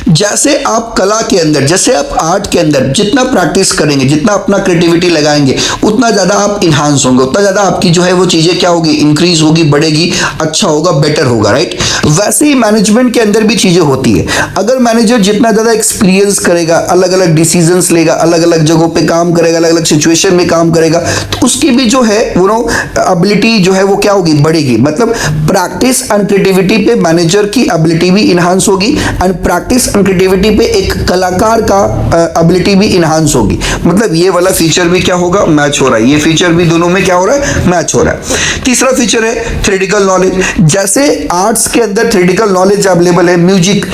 जैसे आप कला के अंदर, जैसे आप आर्ट के अंदर जितना प्रैक्टिस करेंगे, जितना अपना क्रिएटिविटी लगाएंगे, उतना ज़्यादा आप इन्हांस होंगे, उतना ज़्यादा आपकी जो है वो चीज़ें क्या होगी, इंक्रीज होगी, बढ़ेगी, अच्छा होगा, बेटर होगा, राइट। वैसे ही मैनेजमेंट के अंदर भी चीज़ें होती है। अगर मैनेजर जितना ज़्यादा एक्सपीरियंस करेगा, अलग अलग डिसीजंस लेगा, अलग अलग जगहों पे काम करेगा, अलग अलग सिचुएशन में काम करेगा, तो उसकी भी जो है वो एबिलिटी जो है वो क्या होगी, बढ़ेगी। मतलब प्रैक्टिस एंड क्रिएटिविटी पे मैनेजर की एबिलिटी भी इन्हांस होगी एंड प्रैक्टिस एंड क्रिएटिविटी पे एक कलाकार का एबिलिटी भी इन्हांस होगी। मतलब ये वाला फीचर भी क्या होगा, मैच हो रहा है। ये फीचर भी दोनों में क्या हो रहा है, मैच हो रहा है। तीसरा फीचर है थ्योरेटिकल नॉलेज। जैसे आर्ट्स के अंदर थ्योरेटिकल नॉलेज अवेलेबल है, म्यूजिक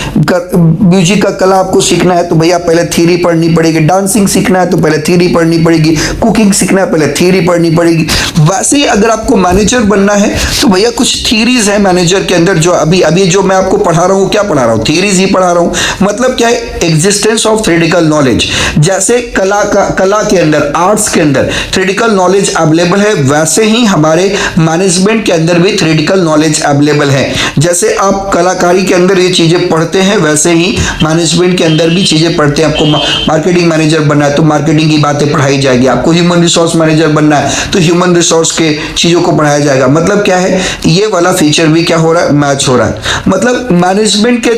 का कला आपको सीखना है तो भैया पहले थ्योरी पढ़नी पड़ेगी, डांसिंग सीखना है तो पहले थ्योरी पढ़नी पड़ेगी, कुकिंग सीखना है पहले थ्योरी पढ़नी पड़ेगी। वैसे ही अगर आपको मैनेजर बनना है तो भैया कुछ थ्योरीज है मैनेजर के अंदर, जो अभी जो मैं आपको पढ़ा रहा हूँ, क्या पढ़ा रहा हूँ, थ्योरीज ही पढ़ा रहा हूँ। मतलब क्या है, एग्जिस्टेंस ऑफ थ्योरेटिकल नॉलेज। जैसे कला के अंदर, आर्ट्स के अंदर थ्योरेटिकल नॉलेज अवेलेबल है, वैसे ही हमारे मैनेजमेंट के अंदर भी थ्योरेटिकल नॉलेज अवेलेबल है। जैसे आप कलाकारी के अंदर ये चीजें पढ़ते हैं, वैसे ही मैनेजमेंट के अंदर भी चीजें पढ़ते हैं। आपको मार्केटिंग मैनेजर बनना है तो मार्केटिंग की बातें पढ़ाई जाएगी, आपको ह्यूमन रिसोर्स मैनेजर बनना है तो ह्यूमन रिसोर्स के चीजों को पढ़ाया जाएगा। मतलब क्या है, ये वाला फीचर भी क्या हो रहा है, मैच हो रहा है। मतलब मैनेजमेंट के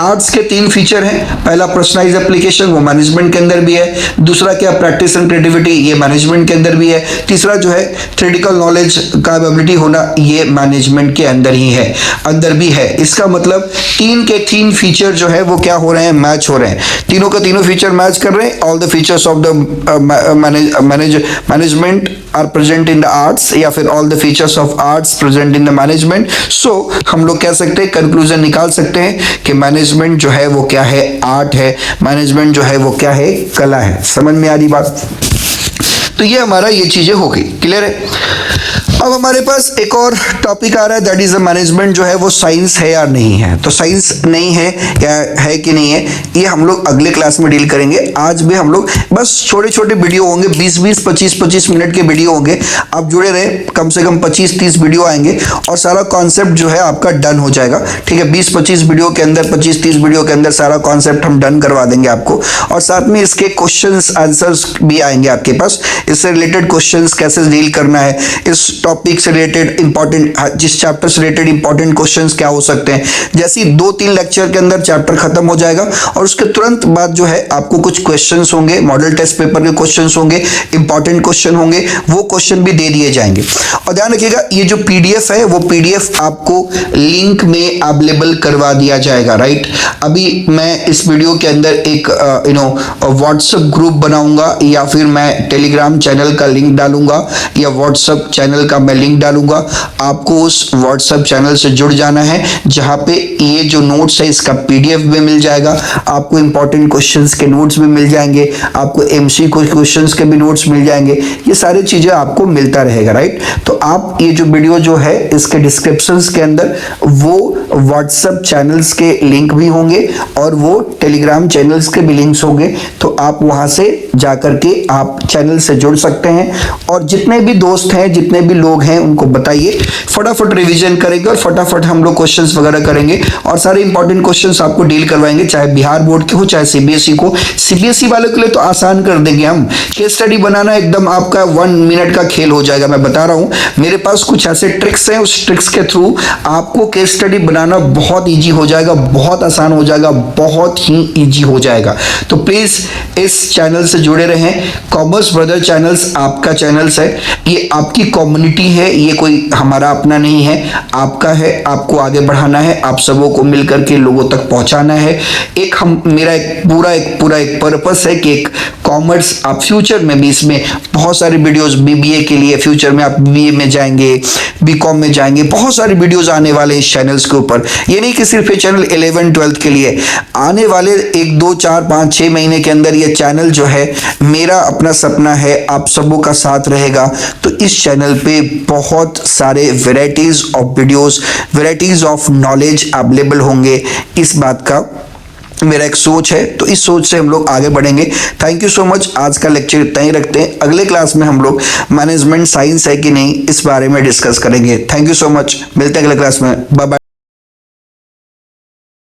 आर्ट्स के 3 फीचर हैं। पहला पर्सनलाइज एप्लीकेशन, वो मैनेजमेंट के अंदर भी है। दूसरा क्या, प्रैक्टिस एंड क्रिएटिविटी, ये मैनेजमेंट के अंदर भी है। तीसरा जो है थ्योरेटिकल नॉलेज का एबिलिटी होना, ये मैनेजमेंट के अंदर ही है, अंदर भी है। इसका मतलब 3 के 3 फीचर जो है वो क्या हो रहे हैं, मैच हो रहे हैं। तीनों का तीनों फीचर मैच कर रहे हैं। All the features of the management are present in the arts, या फिर all the features of arts present in the management. So हम लोग कह सकते हैं, कंक्लूजन निकाल सकते हैं कि मैनेजमेंट जो है वो क्या है, आर्ट है। मैनेजमेंट जो है वो क्या है, कला है। समझ में आ रही बात? तो ये हमारा ये चीजें हो गई, क्लियर है। अब हमारे पास एक और टॉपिक आ रहा है, दैट इज द मैनेजमेंट जो है वो साइंस है या नहीं है। तो साइंस नहीं है या है कि नहीं है, ये हम लोग अगले क्लास में डील करेंगे। आज भी हम लोग बस छोटे छोटे वीडियो होंगे, 20-20, 25-25 मिनट के वीडियो होंगे। आप जुड़े रहे, कम से कम 25-30 वीडियो आएंगे और सारा कॉन्सेप्ट जो है आपका डन हो जाएगा। ठीक है, 20-25 वीडियो के अंदर, 25-30 वीडियो के अंदर सारा कॉन्सेप्ट हम डन करवा देंगे आपको। और साथ में इसके क्वेश्चंस आंसर्स भी आएंगे आपके पास। इससे रिलेटेड क्वेश्चंस कैसे डील करना है, इस टॉपिक से रिलेटेड इंपॉर्टेंट, जिस चैप्टर से रिलेटेड इंपॉर्टेंट क्वेश्चंस क्या हो सकते हैं। जैसे 2-3 लेक्चर के अंदर चैप्टर खत्म हो जाएगा और उसके तुरंत बाद जो है आपको कुछ क्वेश्चंस होंगे, मॉडल टेस्ट पेपर के क्वेश्चंस होंगे, इंपॉर्टेंट क्वेश्चन होंगे, वो क्वेश्चन भी दे दिए जाएंगे। और ध्यान रखिएगा, ये जो पीडीएफ है वो पीडीएफ आपको लिंक में अवेलेबल करवा दिया जाएगा, राइट। अभी मैं इस वीडियो के अंदर एक व्हाट्सएप ग्रुप बनाऊंगा, या फिर मैं टेलीग्राम चैनल का लिंक डालूंगा, या व्हाट्सएप चैनल का मैं लिंक डालूंगा। आपको उस व्हाट्सएप चैनल से जुड़ जाना है, जहां पे ये जो नोट्स है इसका पीडीएफ भी मिल जाएगा, आपको इंपॉर्टेंट क्वेश्चंस के नोट्स भी मिल जाएंगे, आपको एमसीक्यू क्वेश्चंस के भी नोट्स मिल जाएंगे। ये सारी चीजें आपको मिलता रहेगा, राइट। तो आप ये जो वीडियो जो है इसके डिस्क्रिप्शन के अंदर वो व्हाट्सएप चैनल्स के लिंक भी होंगे और वो टेलीग्राम चैनल्स के भी लिंक्स होंगे। तो आप वहां से जाकर के आप चैनल से जुड़ सकते हैं और जितने भी दोस्त हैं, जितने भी लोग हैं, उनको बताइए। फटाफट रिवीजन करेंगे और फटाफट हम लोग क्वेश्चंस वगैरह करेंगे और सारे इंपॉर्टेंट क्वेश्चंस आपको डील करवाएंगे, चाहे बिहार बोर्ड के हो चाहे सीबीएसई को। सीबीएसई वालों के लिए तो आसान कर देंगे हम, केस स्टडी बनाना एकदम आपका 1 मिनट का खेल हो जाएगा। मैं बता रहा हूं, मेरे पास कुछ ऐसे ट्रिक्स हैं, उस ट्रिक्स के थ्रू आपको केस स्टडी बनाना बहुत ईजी हो जाएगा, बहुत आसान हो जाएगा, बहुत ही ईजी हो जाएगा। तो प्लीज इस चैनल से जुड़े रहें। कॉमर्स ब्रदर चैनल्स आपका चैनल्स है, ये आपकी कम्युनिटी है, ये कोई हमारा अपना नहीं है, आपका है। आपको आगे बढ़ाना है, आप सबों को मिलकर के लोगों तक पहुंचाना है। मेरा एक पूरा एक पर्पस है कि एक कॉमर्स, आप फ्यूचर में भी इसमें बहुत सारी वीडियोस, बीबीए के लिए फ्यूचर में आप बीबीए में जाएंगे, बीकॉम में जाएंगे, बहुत सारे वीडियोस आने वाले इस चैनल्स के ऊपर। ये नहीं कि सिर्फ ये चैनल 11-12 के लिए, आने वाले 1, 2, 4, 5, 6 महीने के अंदर ये चैनल जो है, मेरा अपना सपना है आप सबों का साथ रहेगा। तो इस चैनल पे बहुत सारे varieties of videos, varieties of knowledge available होंगे। इस बात का मेरा एक सोच है, तो इस सोच से हम लोग आगे बढ़ेंगे। Thank you so much. आज का लेक्चर इतना ही रखते हैं, अगले क्लास में हम लोग मैनेजमेंट साइंस है कि नहीं इस बारे में डिस्कस करेंगे। थैंक यू सो मच, मिलते हैं अगले क्लास में, बाय बाय।